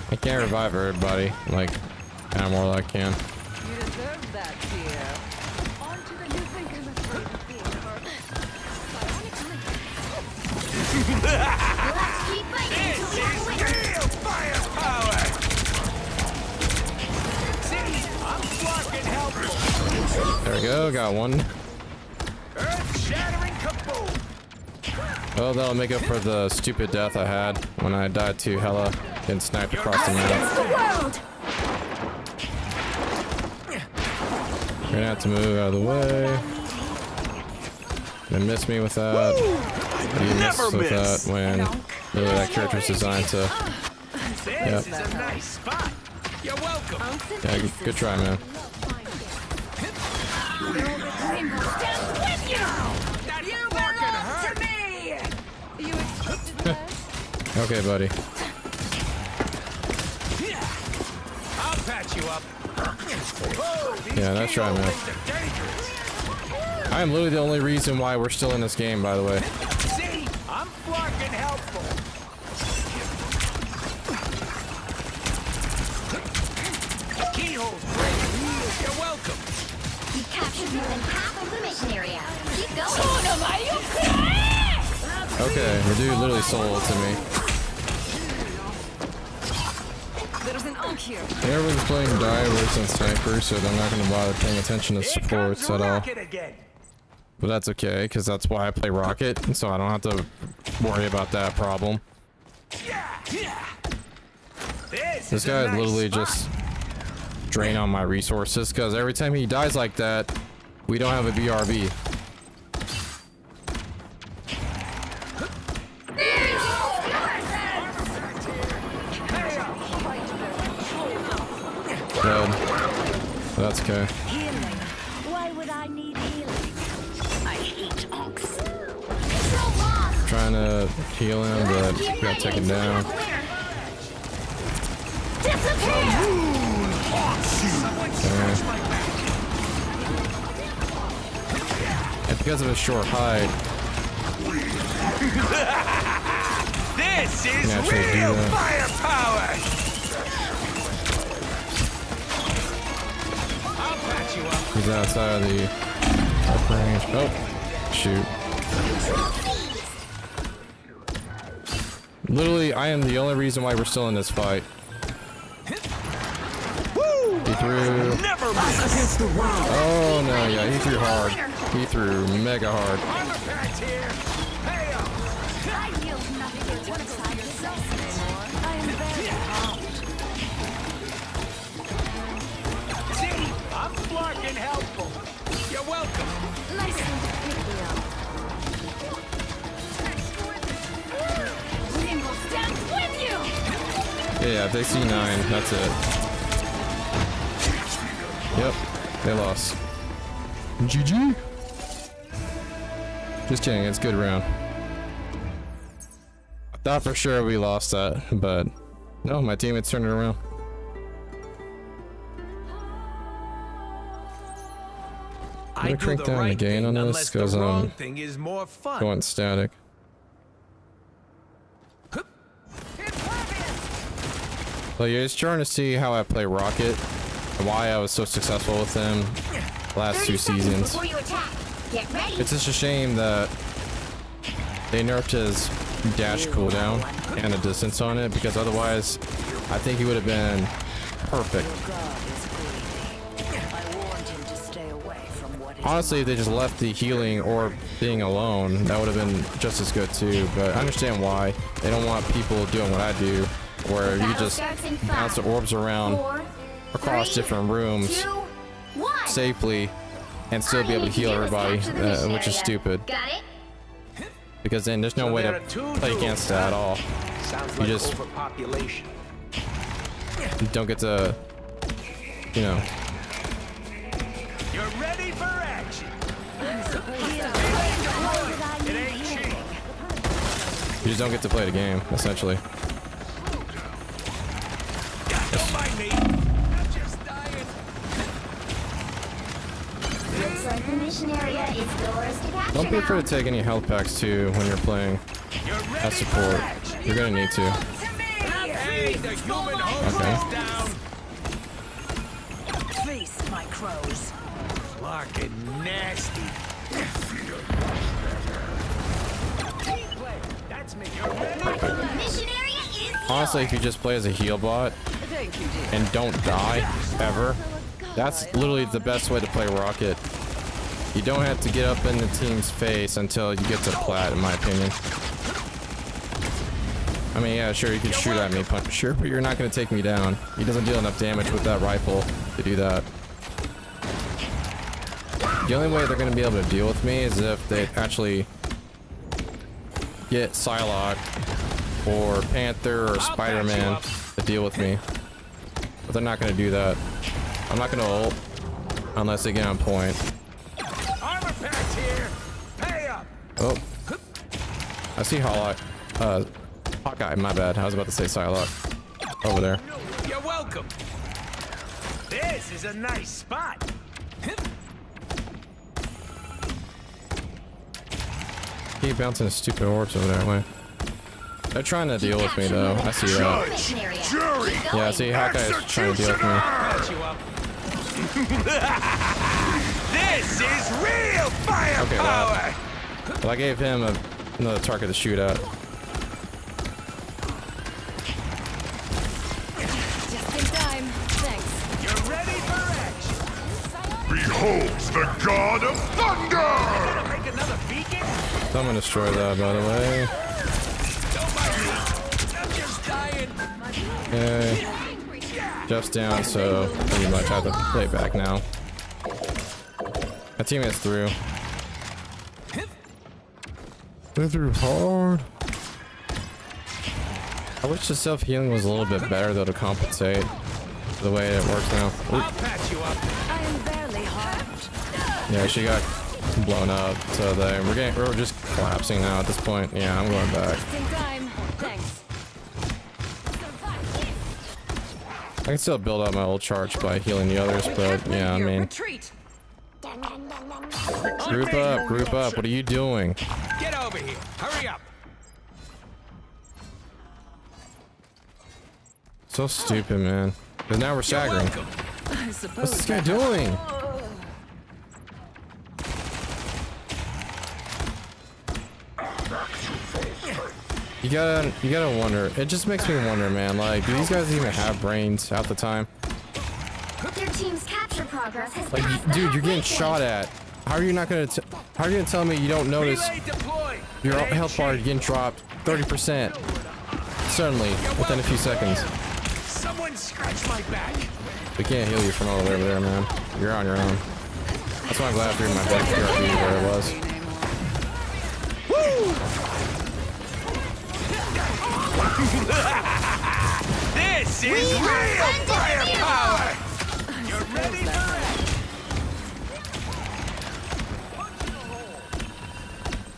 I can't revive everybody like Animal can. You deserve that, dear. On to the new thing. I'm afraid of being hurt. Let's keep fighting until we have a winner! Real firepower. See, I'm fucking helpful. There we go, got one. Earth-shattering kaboom. Oh, that'll make up for the stupid death I had when I died to Hela getting sniped across the map. The world! You're gonna have to move out of the way. You missed me with that. You missed with that when really that character's designed to. This is a nice spot. You're welcome. Yeah, good try, man. That You fucking belong hurt. to me. You expected that? Okay, buddy. I'll patch you up. Oh, these Yeah, that's right, man. things are dangerous. I am literally the only reason why we're still in this game, by the way. See, I'm fucking helpful. Keyhole's great. You're welcome. You've captured more than half of the mission area. Keep going! Okay, the dude literally sold to me. There's an unk here. Everyone's playing divers and snipers, so they're not gonna bother paying attention to Here supports comes at all. Rocket again. But that's okay, because that's why I play Rocket, so I don't have to worry about that problem. Yeah. This is a guy is nice literally spot. just drain on my resources, because every time he dies like that, we don't have a BRB. Good. That's okay. Healing. Why would I need healing? I hate onks. So long! Trying to heal him, but Keep got taken fighting until we down. have a winner. Disappear! And because of his short hide, This is Naturally do real that. firepower. I'll patch you up. he's outside of the up range. Oh, shoot. Literally, I am the only reason why we're still in this fight. He threw. Never miss. Oh no, yeah, he threw hard. He threw mega hard. Armor pack's here. Hey up. I yield nothing to one side of self. I am very hot. See, I'm fucking helpful. You're welcome. Nice one to pick me up. Nimble stands with you. Yeah, they see 9. That's it. Yep, they lost. GG. Just kidding. It's a good round. Thought for sure we lost that, but no, my teammates turned it around. I'm gonna crank down the gain on this because I'm going static. So you're just trying to see how I play Rocket and why I was so successful with him last 2 seasons. Before you attack. Get ready. It's just a shame that they nerfed his dash cooldown and a distance on it, because otherwise I think he would have been perfect. Honestly, if they just left the healing or being alone, that would have been just as good too, but I understand why. They don't want people doing what I do, where you just bounce the orbs around across different rooms safely and still be able to heal everybody, which is stupid. Got it? Because then there's no way to play against that at all. You just don't get to, you know. You're ready for action. It ain't cheap. You just don't get to play the game, essentially. Don't mind me. I'm just dying. Looks like the mission area is yours to capture. Don't be now. afraid to take any health packs too when you're playing as support. You're gonna need to. Hey, the human host is down. Face my crows. Fucking nasty. That's me. You're ready. Mission area is yours. Honestly, if you just play as a heal bot and don't die ever, that's literally the best way to play Rocket. You don't have to get up in the team's face until you get to plat, in my opinion. I mean, yeah, sure, you can shoot at me, sure, but you're not going to take me down. He doesn't deal enough damage with that rifle to do that. The only way they're going to be able to deal with me is if they actually get Psylocke or Panther or Spider-Man to deal with me. But they're not going to do that. I'm not going to ult unless they get on point. Armor packs here. Pay up. Oh. I see Hawkeye, my bad. I was about to say Psylocke. Over there. You're welcome. This is a nice spot. Keep bouncing his stupid orbs over that way. They're trying to deal with me though. I see that. Mission area. Jury! Keep Yeah, going. see, Hawkeye is trying to deal with me. Patch you up. This is real Okay, firepower. wow. Well, I gave him another target to shoot at. Just in time. Thanks. You're ready for action. Behold the god of thunder! Gonna make another beacon? So I'm gonna destroy that, by the way. Don't mind me. I'm just dying. Okay. Jeff's down, so pretty much I have to play back now. My teammate's through. They're through hard. I wish the self-healing was a little bit better though to compensate for the way it works now. Oop. I'll patch you up. I am barely harmed. Yeah, she got blown up, so we're just collapsing now at this point. Yeah, I'm going back. Just in time. Thanks. I can still build up my old charge by healing the others, but yeah, I mean, Retreat. group up, group up. What are you doing? Get over here. Hurry up. So stupid, man. Because now we're You're staggering. welcome. I suppose. What's this guy doing? You gotta wonder. It just makes me wonder, man. Like, do these guys even have brains half the time? Their team's capture progress has Like, passed the dude, you're getting halfway shot point. at. How are you not gonna? How are you gonna tell me you don't notice Relay deployed. your It ain't health bar cheap. getting dropped 30%? Suddenly, within a few seconds. Someone scratch my back. We can't heal you from all the way over there, man. You're on your own. That's why I'm glad I threw my back PRP where it was. This is We are real sending firepower. You're ready for action.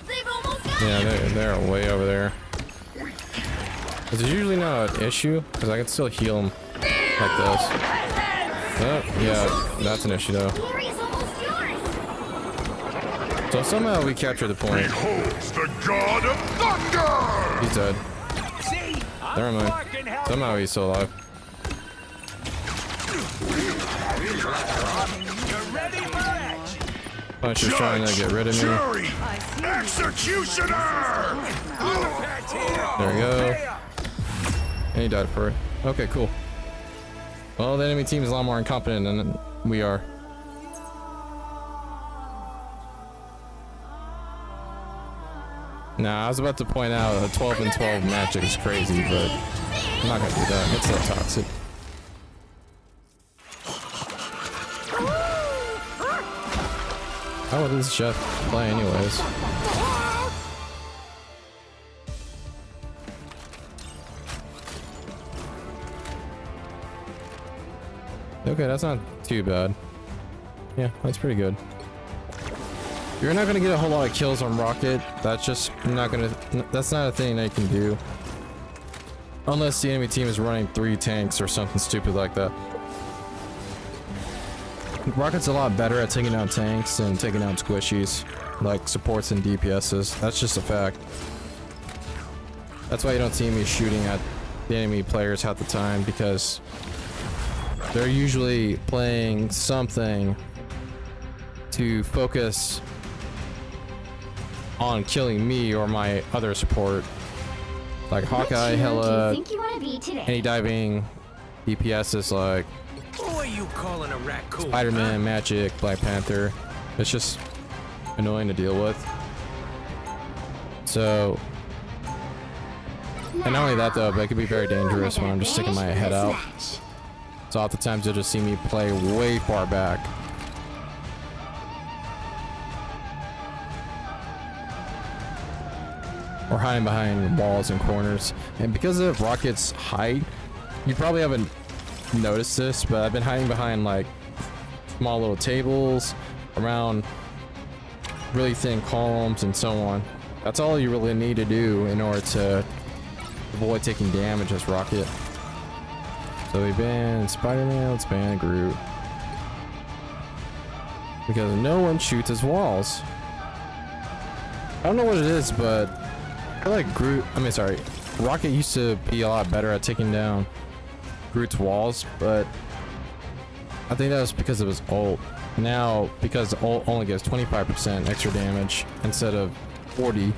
They've almost got Yeah, you. they're way over there. This is usually not an issue because I can still heal him like this. Oh, yeah, that's an issue though. The area's almost yours. So somehow we captured the point. Beholds the god of thunder! He's dead. See? Never I'm mind. fucking hell. Somehow he's still alive. You're ready for action. Punisher's trying to get rid of me. Jury! Executioner! Armor patch here. There we go. Hey, And he died for it. Okay, cool. Well, the enemy team is a lot more incompetent than we are. Nah, I was about to point out a 12 and 12 magic is crazy, but I'm not gonna do that. It's so toxic. How would this chef play anyways? Okay, that's not too bad. Yeah, that's pretty good. You're not gonna get a whole lot of kills on Rocket. That's just not gonna. That's not a thing that you can do. Unless the enemy team is running 3 tanks or something stupid like that. Rocket's a lot better at taking down tanks and taking down squishies, like supports and DPSs. That's just a fact. That's why you don't see me shooting at the enemy players half the time, because they're usually playing something to focus on killing me or my other support. Like Hawkeye, Which hero do Hela, you think you want to be today? any diving DPS is like who are you calling a raccoon? Spider-Man, Magic, Black Panther. It's just annoying to deal with. So, and not only that though, but it can be very dangerous when I'm just sticking my head out. So oftentimes you'll just see me play way far back. Or hiding behind walls and corners. And because of Rocket's height, you probably haven't noticed this, but I've been hiding behind like small little tables, around really thin columns and so on. That's all you really need to do in order to avoid taking damage as Rocket. So we banned Spider-Man, let's ban Groot. Because no one shoots his walls. I don't know what it is, but I feel like Rocket used to be a lot better at taking down Groot's walls, but I think that was because of his ult. Now, because ult only gives 25% extra damage instead of 40,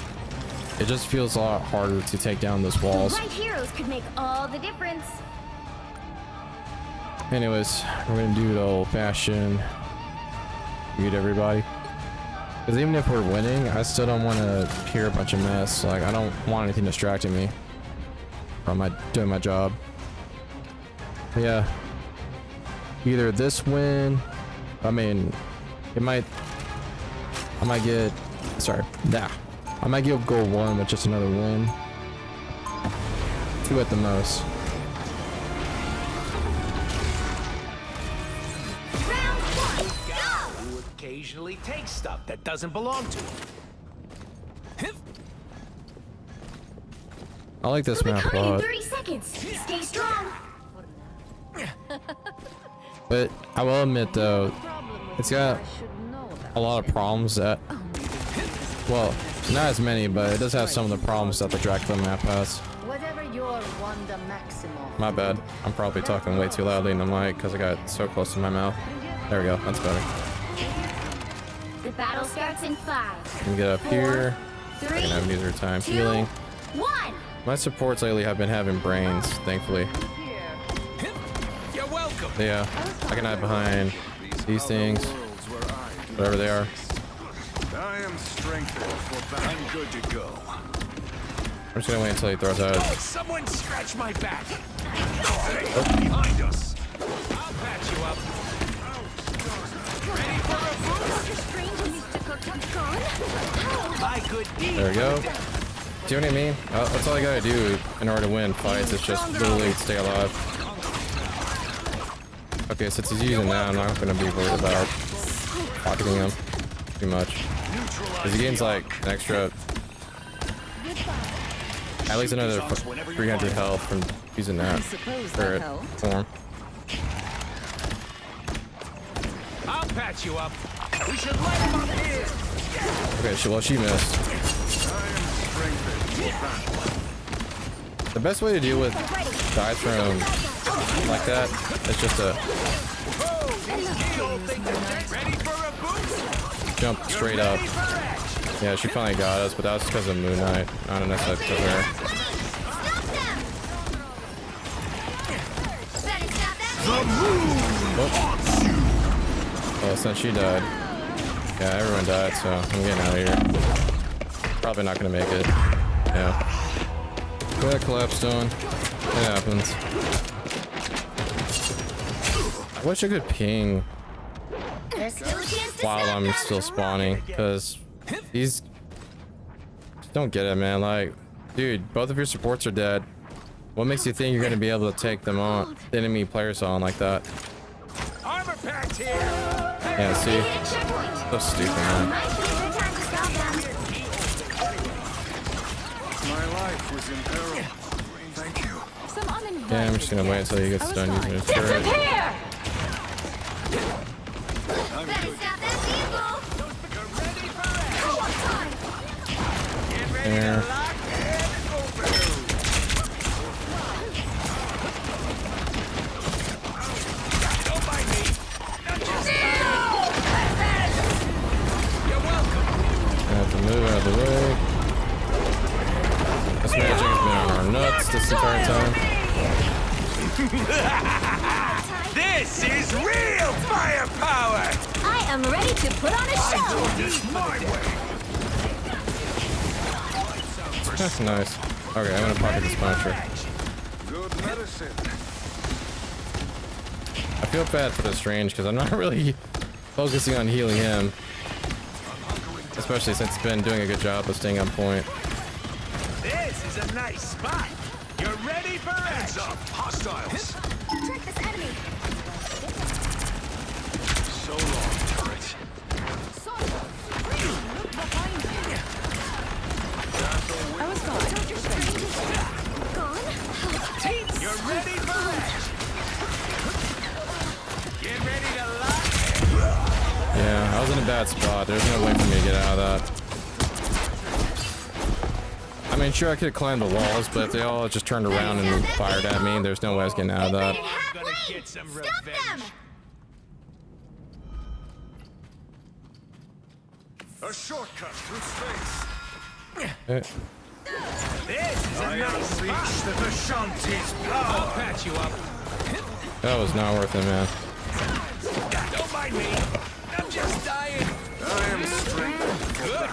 it just feels a lot harder to take down those walls. The right heroes could make all the difference. Anyways, we're gonna do the old-fashioned mute everybody. Because even if we're winning, I still don't want to hear a bunch of mess. Like, I don't want anything distracting me from doing my job. But yeah, either this win, I might get goal 1 with just another win. 2 at the most. Round 1, go! Who occasionally takes stuff that doesn't belong to him. I like this We'll be map a coming in lot. 30 seconds. Stay strong. But I will admit though, it's got a lot of problems that, well, not as many, but it does have some of the problems that the Dracula map has. Whatever your Wanda Maximoff. My bad. I'm probably talking way too loudly in the mic because I got so close to my mouth. There we go. That's better. The battle starts in 5. Let me get up here. 3, I can have user time 2, healing. 1. My supports lately have been having brains, thankfully. You're welcome. Yeah, I can hide behind these things, whatever they are. I am strengthened for battle. I'm good to go. I'm just gonna wait until he throws out. Oh, someone scratch my back. Behind us. I'll patch you up. Ready for a boost? My good deed. There we go. Do you know what I mean? That's all I gotta do in order to win fights. Is just literally stay alive. Okay, since he's using that, I'm not gonna be worried about pocketing him too much. Because he gains like an extra at least another 300 health from using I that suppose that turret helped. form. I'll patch you up. We should light him up here. Okay, well, she missed. The best way to deal with guys from like that is just to Ready for a boost? jump straight up. Yeah, she finally got us, but that was because of Moon Knight, not necessarily because of her. Stop them! Better stop that. Well, since she died, yeah, everyone died, so I'm getting out of here. Probably not gonna make it. Yeah. Quick collapstone. It happens. I wish I could ping There's still a chance to while stop I'm them. still spawning, because these just don't get it, man. Like, dude, both of your supports are dead. What makes you think you're gonna be able to take them on, the enemy players on like that? Armor packs here. Yeah, see, Hit a checkpoint. so stupid, man. Might be a good time to stop them. My life was in peril. Thank you. Some uninvited Yeah, I'm just gonna wait until he gets done using his turret. Disappear! Better stop that vehicle. Ready for it. Co-op time. Get ready There. to lock and overload. Don't mind me. Not just You're welcome. I have to move out of the way. This magic has been on our nuts this entire time. This is real firepower. I am ready to put on a show. My way. That's nice. Okay, I'm gonna pocket this puncture. Good medicine. I feel bad for this range because I'm not really focusing on healing him. Especially since it's been doing a good job of staying on point. This is a nice spot. You're ready for heads up. Hostiles. Trick this enemy. So long, turret. I was gone. Gone. You're ready for action. Get ready to lock. Yeah, I was in a bad spot. There's no way for me to get out of that. I mean, sure, I could have climbed the walls, but if they all just turned around and fired at me, there's no way I was getting out of that. Gonna get some Stop revenge. them. A shortcut through space. Eh, This is a I nice spot. unleash the Vishanti's I'll power. patch you up. that was not worth it, man. Don't mind me. I'm just dying. I am strengthened. Good.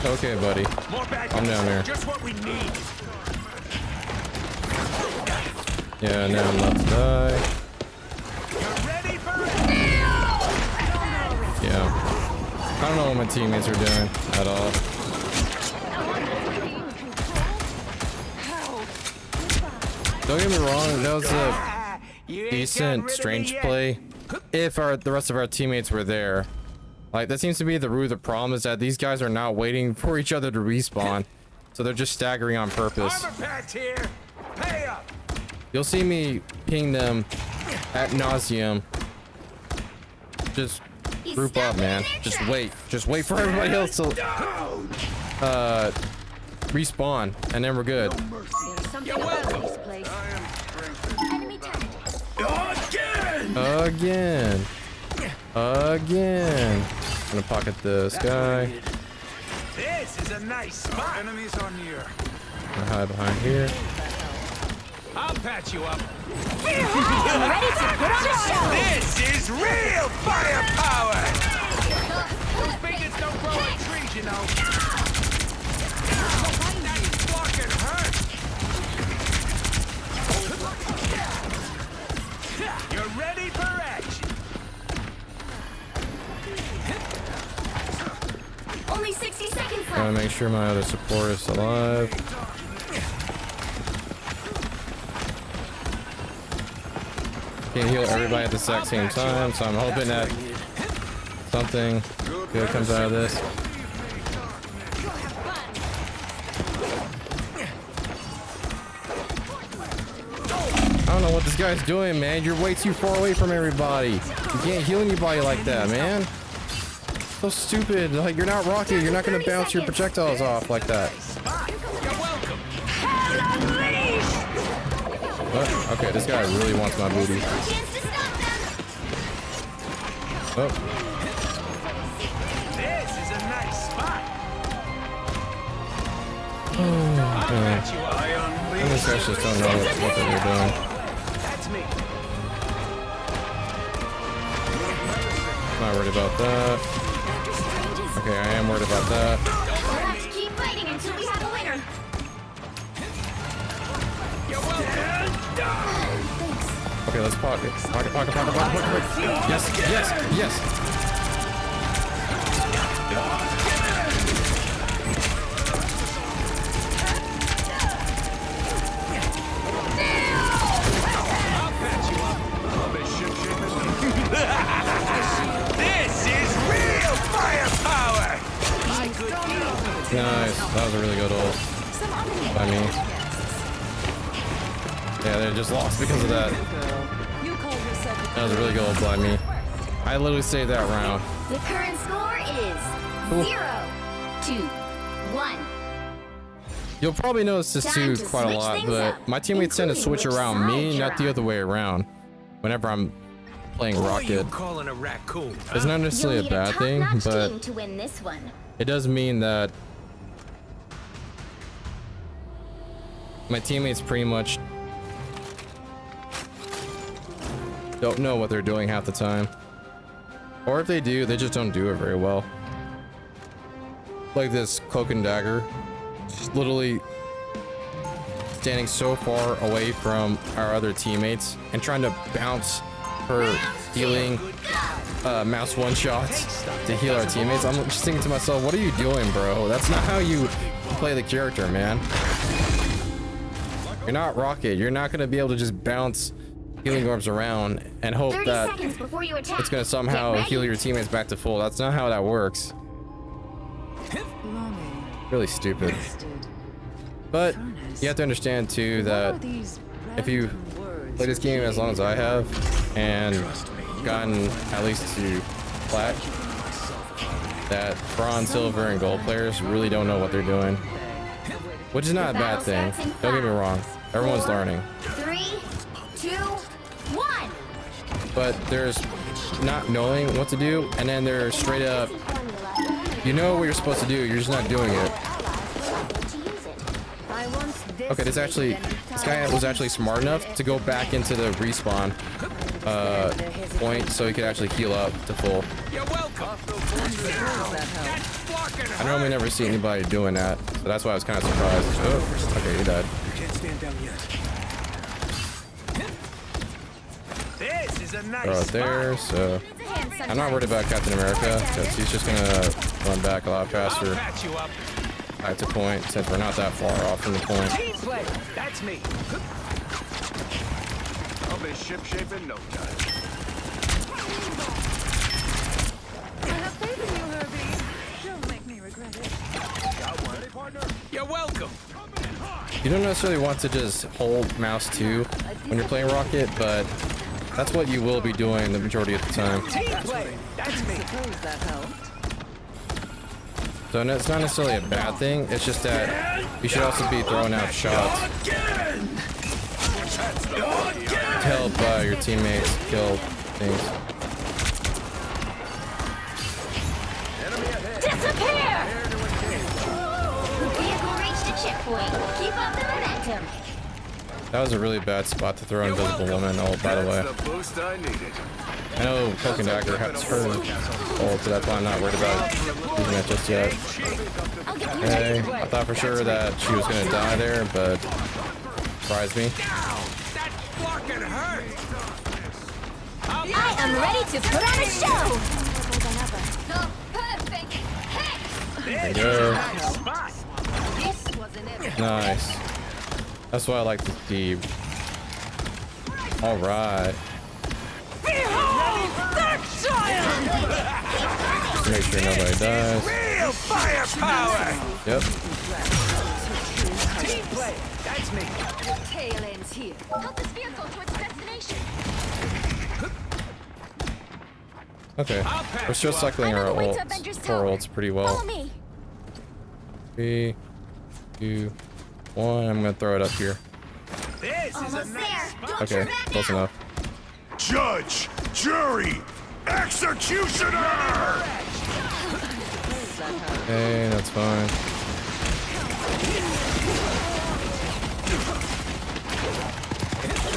Okay, buddy. More bad I'm down there. Just what we need. Yeah, now I'm about to die. You're ready for it. Yeah. I don't know what my teammates are doing at all. Don't get me wrong, that was a You ain't decent gotten rid of me strange yet. play if the rest of our teammates were there. Like, that seems to be the root of the problem, is that these guys are not waiting for each other to respawn, so they're just staggering on purpose. Armor packs here. Pay up. You'll see me ping them at nauseum. Just group up, man. Just wait for everybody else to respawn, and then we're good. There's something about this place. Enemy turret. Again. Again. I'm gonna pocket this guy. This is a nice spot. Enemies are near. I'm gonna hide behind here. I'll patch you up. Ready to put on a show. This is real firepower. Those bigots don't grow on trees, you know. That's fucking hurt. You're ready for action. Only 60 seconds Gotta left. make sure my other support is alive. Can't heal everybody at the exact same time, so I'm hoping that something good comes out of this. I don't know what this guy's doing, man. You're way too far away from everybody. You can't heal anybody like that, man. So stupid. Like, you're not Rocket. You're not gonna bounce your projectiles off like that. Oh, okay, this guy really wants my booty. Oh. This is a nice spot. These guys just don't know what they're doing. That's me. Not worried about that. Okay, I am worried about that. We'll have to keep fighting until we have a winner. Okay, let's pocket. Pocket. Yes. This is real firepower. Nice. That was a really good ult. I mean, yeah, they just lost because of that. You call yourself That was a really good ult by me. I literally saved that round. The current score is 0-1. You'll probably notice this too Time to quite a switch lot, things but up, my teammates tend to including switch which around me, side not the you're other way around. Whenever I'm playing Who are you Rocket, calling a raccoon? it's not You'll necessarily a need bad thing, top-notch but team to win this one. it does mean that my teammates pretty much don't know what they're doing half the time. Or if they do, they just don't do it very well. Like this Cloak and Dagger. She's literally standing so far away from our other teammates and trying to bounce her healing mouse one shots to heal our teammates. I'm just thinking to myself, what are you doing, bro? That's not how you play the character, man. You're not Rocket. You're not going to be able to just bounce healing orbs around and hope 30 that seconds before you attack. it's going to somehow Get ready. heal your teammates back to full. That's not how that works. Really stupid. But you have to understand too that if you play this game as long as I have and gotten at least to plat, that bronze, silver, and gold players really don't know what they're doing, which is not a bad thing. Don't get me wrong. Everyone's learning. 3, 2, 1. But there's not knowing what to do, and then there's straight up, you know what you're supposed to do, you're just not doing it. Okay, this guy was actually smart enough to go back into the respawn point so he could actually heal up to full. You're welcome. I normally never see anybody doing that, so that's why I was kind of surprised. Oh, okay, he died. Can't stand down yet. This is a nice Throw it there, so I'm not worried about Captain America because he's just gonna run back a lot faster. patch you up. Back to point since we're not that far off from the point. Team play. That's me. I'll be ship shape in no time. I have faith in you, Herbie. Don't make me regret it. Got one. Ready, partner? You're welcome. You don't necessarily want to just hold mouse 2 when you're playing Rocket, but that's what you will be doing the majority of the time. Team play. That's me. Suppose that helped. So it's not necessarily a bad thing, it's just that you should also be throwing out shots to help your teammates kill things. Disappear! Vehicle reached a checkpoint. Keep up the momentum. That was a really bad spot to throw Invisible Woman ult, by the way. That's the boost I needed. I know Cloak and Dagger has her ult, so that's why I'm not worried about using it just yet. Okay, I thought for sure that she was gonna die there, but surprised me. That fucking hurt. I am ready to put on a show. The perfect hit. There you go. Spot. This wasn't it. Nice. That's why I like the Steve. Alright. Behold that giant! Make sure nobody dies. Real firepower! Yep. Team play. That's me. Your tail ends here. Help this vehicle to its destination. Okay. We're still cycling our I'm on the way to Avengers ults, Tower. our ults pretty well. Follow me. 3, 2, 1. I'm gonna throw it up here. This is a Almost nice there. spot. Don't Okay, turn back close now. enough. Judge, jury, executioner! Okay, that's fine.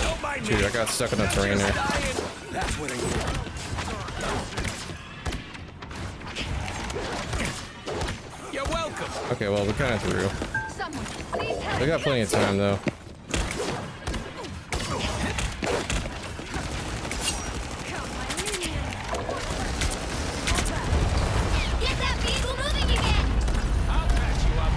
Don't mind me. Dude, I got stuck in the terrain there. That's what I need. You're welcome. Okay, well, we're kind of through. Someone, please help. We got plenty of time, though. Get that vehicle moving again. I'll patch you up.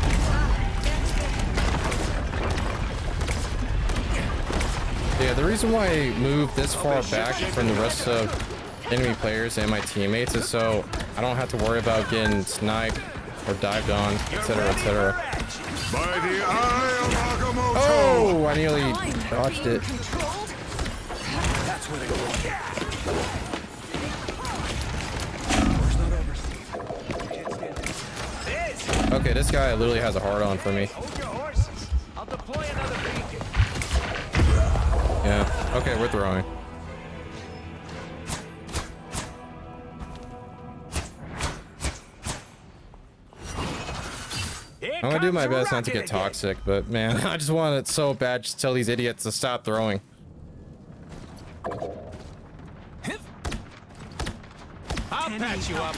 Yeah, the reason why I moved this far back from the rest of enemy players and my teammates is so I don't have to worry about getting sniped or dived on, etc., etc. By the eye of Agamotto! Oh, I nearly dodged it. Controlled? That's what I need. This. Okay, this guy literally has a hard on for me. Hold your horses. I'll deploy another beacon. Yeah. Okay, we're throwing. Here I'm gonna do comes my best not to Rocket get again. toxic, but man, I just want it so bad just tell these idiots to stop throwing. I'll patch you up.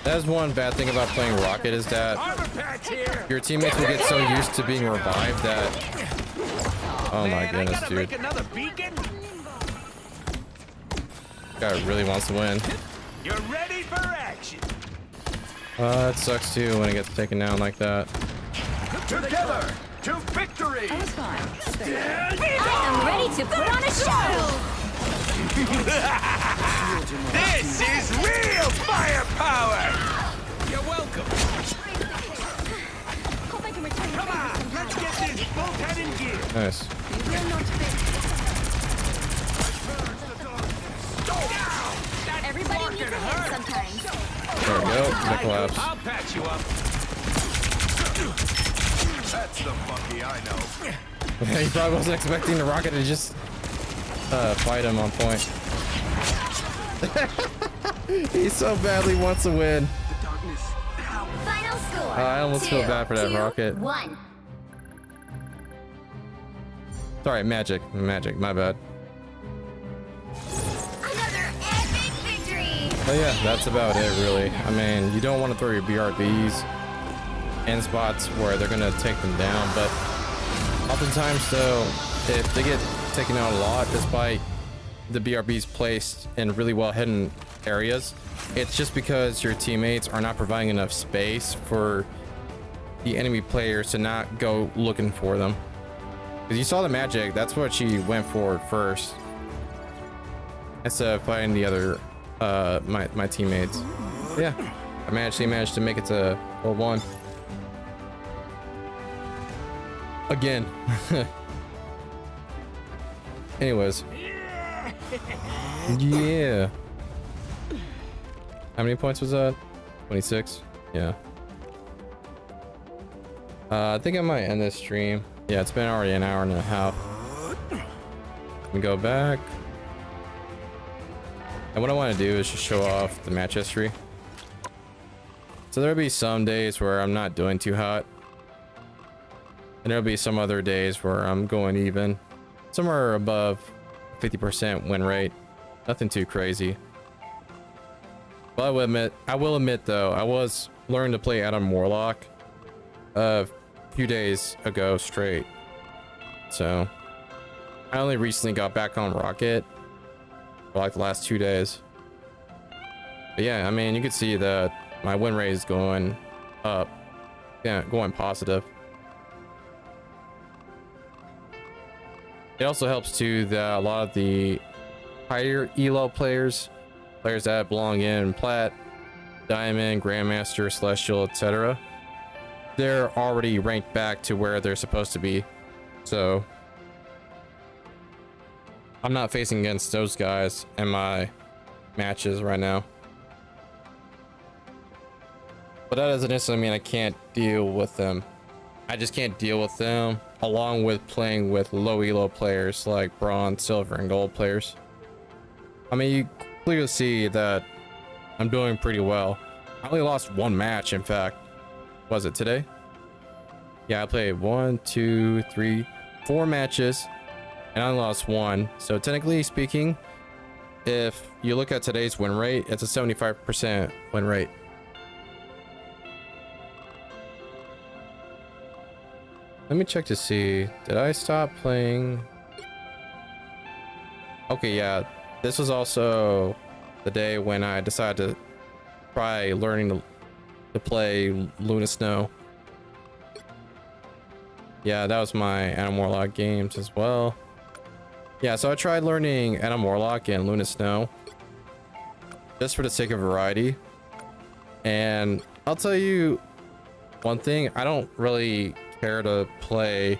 That's one bad thing about playing Rocket is that Armor patch here. your teammates will get so used to being revived that... Oh my Man, I goodness, gotta dude. make another beacon. Guy really wants to win. You're ready for action. It sucks too when it gets taken down like that. Together to victory. I was fine. Stay. I'm ready to put on a show. This is real firepower. You're welcome. Hope I can return your Come favor on, somehow. let's get this bulkhead in gear. Nice. You're not fit. Everybody needs a hand sometimes. There we go. The collapse. I'll patch you up. That's the Bucky I know. He probably wasn't expecting the Rocket to just fight him on point. He so badly wants to win. Final score. I almost feel bad for that 2, Rocket. 1. Sorry, Magic, my bad. Another epic victory. But yeah, that's about it really. I mean, you don't want to throw your BRBs in spots where they're gonna take them down, but oftentimes though, if they get taken out a lot despite the BRBs placed in really well hidden areas, it's just because your teammates are not providing enough space for the enemy players to not go looking for them. Because you saw the Magic, that's what she went for first, instead of fighting the other my teammates. Yeah, I managed to make it to level 1 again. Anyways, yeah. How many points was that? 26. Yeah. I think I might end this stream. Yeah, it's been already an hour and a half. Let me go back. And what I want to do is just show off the match history. So there'll be some days where I'm not doing too hot. And there'll be some other days where I'm going even. Somewhere above 50% win rate. Nothing too crazy. But I will admit though, I was learning to play Adam Warlock a few days ago straight. So I only recently got back on Rocket for like the last 2 days. But yeah, I mean, you can see that my win rate is going up. Yeah, going positive. It also helps too that a lot of the higher elo players that belong in Plat, Diamond, Grandmaster, Celestial, etc., they're already ranked back to where they're supposed to be. So I'm not facing against those guys in my matches right now. But that doesn't necessarily mean I can't deal with them. I just can't deal with them along with playing with low elo players like bronze, silver, and gold players. I mean, you clearly see that I'm doing pretty well. I only lost one match, in fact. Was it today? Yeah, I played 1, 2, 3, 4 matches, and I lost one. So technically speaking, if you look at today's win rate, it's a 75% win rate. Let me check to see, did I stop playing? Okay, yeah, this was also the day when I decided to try learning to play Luna Snow. Yeah, that was my Adam Warlock games as well. Yeah, so I tried learning Adam Warlock and Luna Snow just for the sake of variety. And I'll tell you one thing, I don't really care to play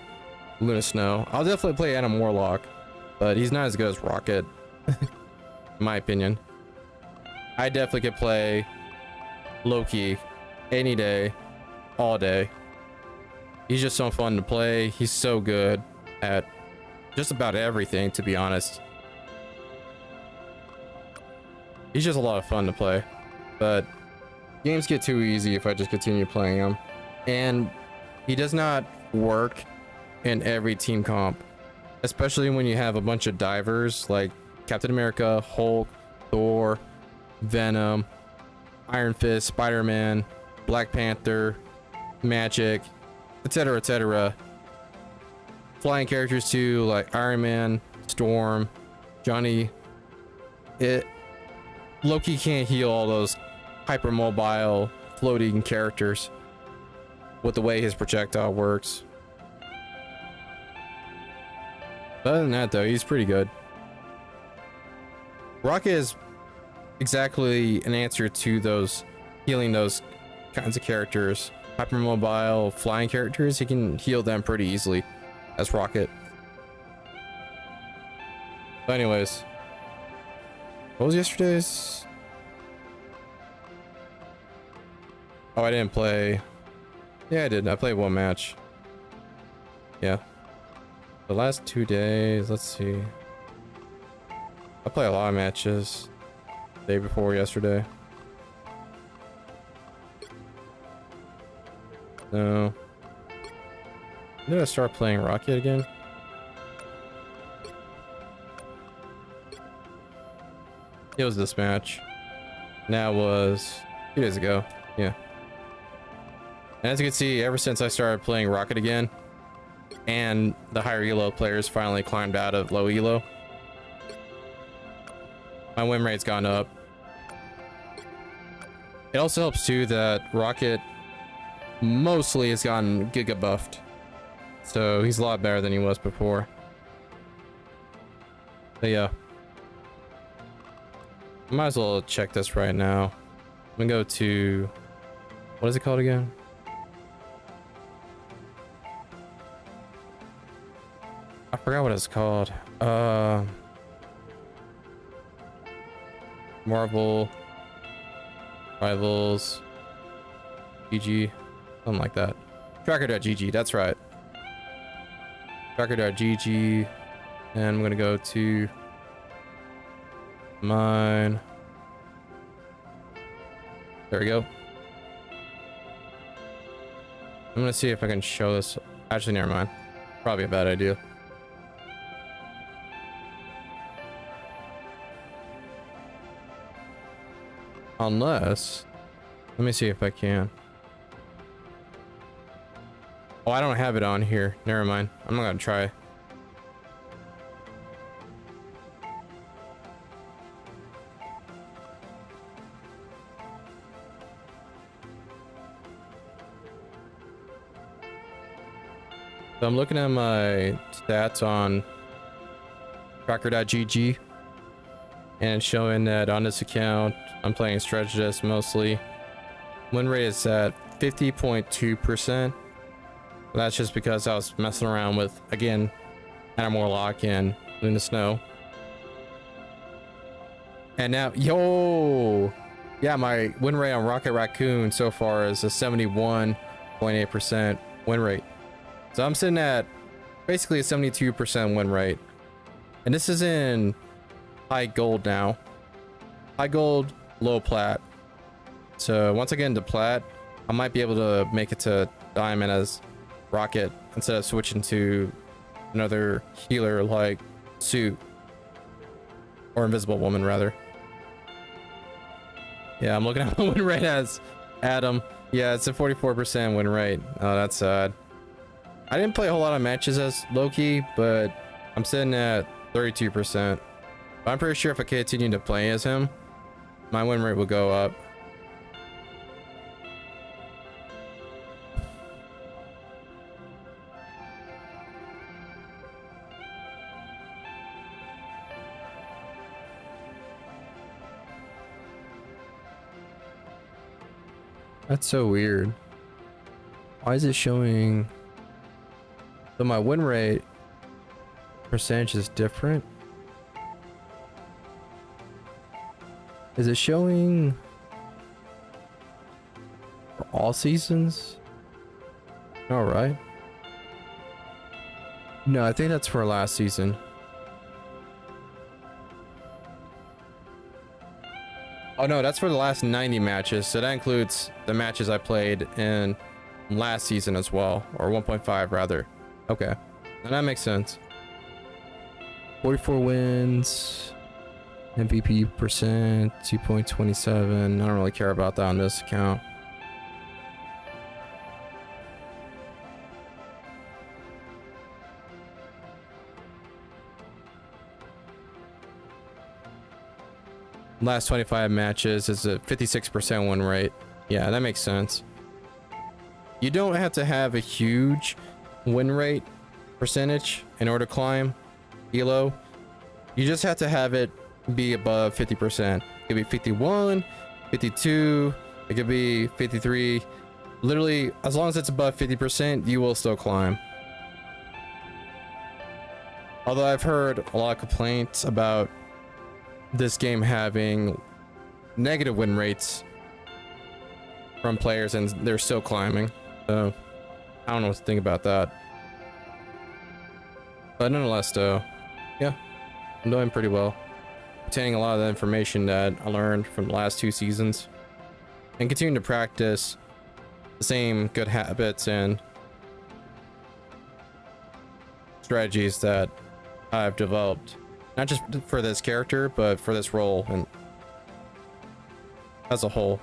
Luna Snow. I'll definitely play Adam Warlock, but he's not as good as Rocket, in my opinion. I definitely could play Loki any day, all day. He's just so fun to play. He's so good at just about everything, to be honest. He's just a lot of fun to play, but games get too easy if I just continue playing him. And he does not work in every team comp, especially when you have a bunch of divers like Captain America, Hulk, Thor, Venom, Iron Fist, Spider-Man, Black Panther, Magic, etc., etc. Flying characters too, like Iron Man, Storm, Johnny. Loki can't heal all those hypermobile, floating characters with the way his projectile works. But other than that, though, he's pretty good. Rocket is exactly an answer to those healing those kinds of characters. Hypermobile, flying characters, he can heal them pretty easily as Rocket. But anyways, what was yesterday's? Oh, I didn't play. Yeah, I did. I played one match. Yeah. The last 2 days, let's see. I play a lot of matches. The day before yesterday. No. When did I start playing Rocket again? It was this match. Now it was 2 days ago. Yeah. And as you can see, ever since I started playing Rocket again, and the higher elo players finally climbed out of low elo, my win rate's gone up. It also helps too that Rocket mostly has gotten giga buffed, so he's a lot better than he was before. But yeah, I might as well check this right now. I'm gonna go to, what is it called again? I forgot what it's called. Marvel Rivals GG, something like that. Tracker.gg, that's right. Tracker.gg, and I'm gonna go to mine. There we go. I'm gonna see if I can show this. Actually, never mind. Probably a bad idea. Unless, let me see if I can. Oh, I don't have it on here. Never mind. I'm not gonna try. So I'm looking at my stats on tracker.gg, and it's showing that on this account I'm playing strategist mostly, Win rate is at 50.2%. That's just because I was messing around with, again, Adam Warlock and Luna Snow. And now, yo! Yeah, my win rate on Rocket Raccoon so far is a 71.8% win rate. So I'm sitting at basically a 72% win rate. And this is in high gold now. High gold, low plat. So once I get into plat, I might be able to make it to diamond as Rocket instead of switching to another healer like Suit or Invisible Woman rather. Yeah, I'm looking at my win rate as Adam. Yeah, it's a 44% win rate. Oh, that's sad. I didn't play a whole lot of matches as Loki, but I'm sitting at 32%. But I'm pretty sure if I continue to play as him, my win rate will go up. That's so weird. Why is it showing? So my win rate percentage is different. Is it showing for all seasons? All right. No, I think that's for last season. Oh no, that's for the last 90 matches. So that includes the matches I played in last season as well, or 1.5 rather. Okay, and that makes sense. 44 wins, MVP percent 2.27. I don't really care about that on this account. Last 25 matches is a 56% win rate. Yeah, that makes sense. You don't have to have a huge win rate percentage in order to climb Elo. You just have to have it be above 50%. It could be 51, 52, it could be 53. Literally, as long as it's above 50%, you will still climb. Although I've heard a lot of complaints about this game having negative win rates from players and they're still climbing, so I don't know what to think about that. But nonetheless though, yeah, I'm doing pretty well, retaining a lot of the information that I learned from the last 2 seasons and continuing to practice the same good habits and strategies that I've developed. Not just for this character, but for this role and as a whole.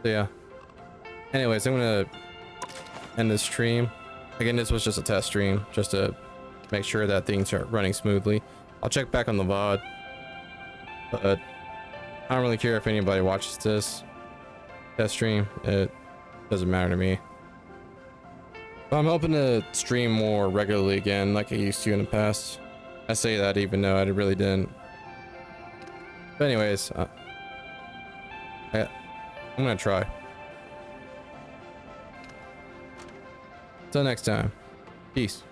So yeah. Anyways, I'm gonna end this stream. Again, this was just a test stream, just to make sure that things are running smoothly. I'll check back on the VOD, but I don't really care if anybody watches this test stream. It doesn't matter to me. I'm hoping to stream more regularly again, like I used to in the past. I say that even though I really didn't. But anyways, I'm gonna try. Till next time, peace.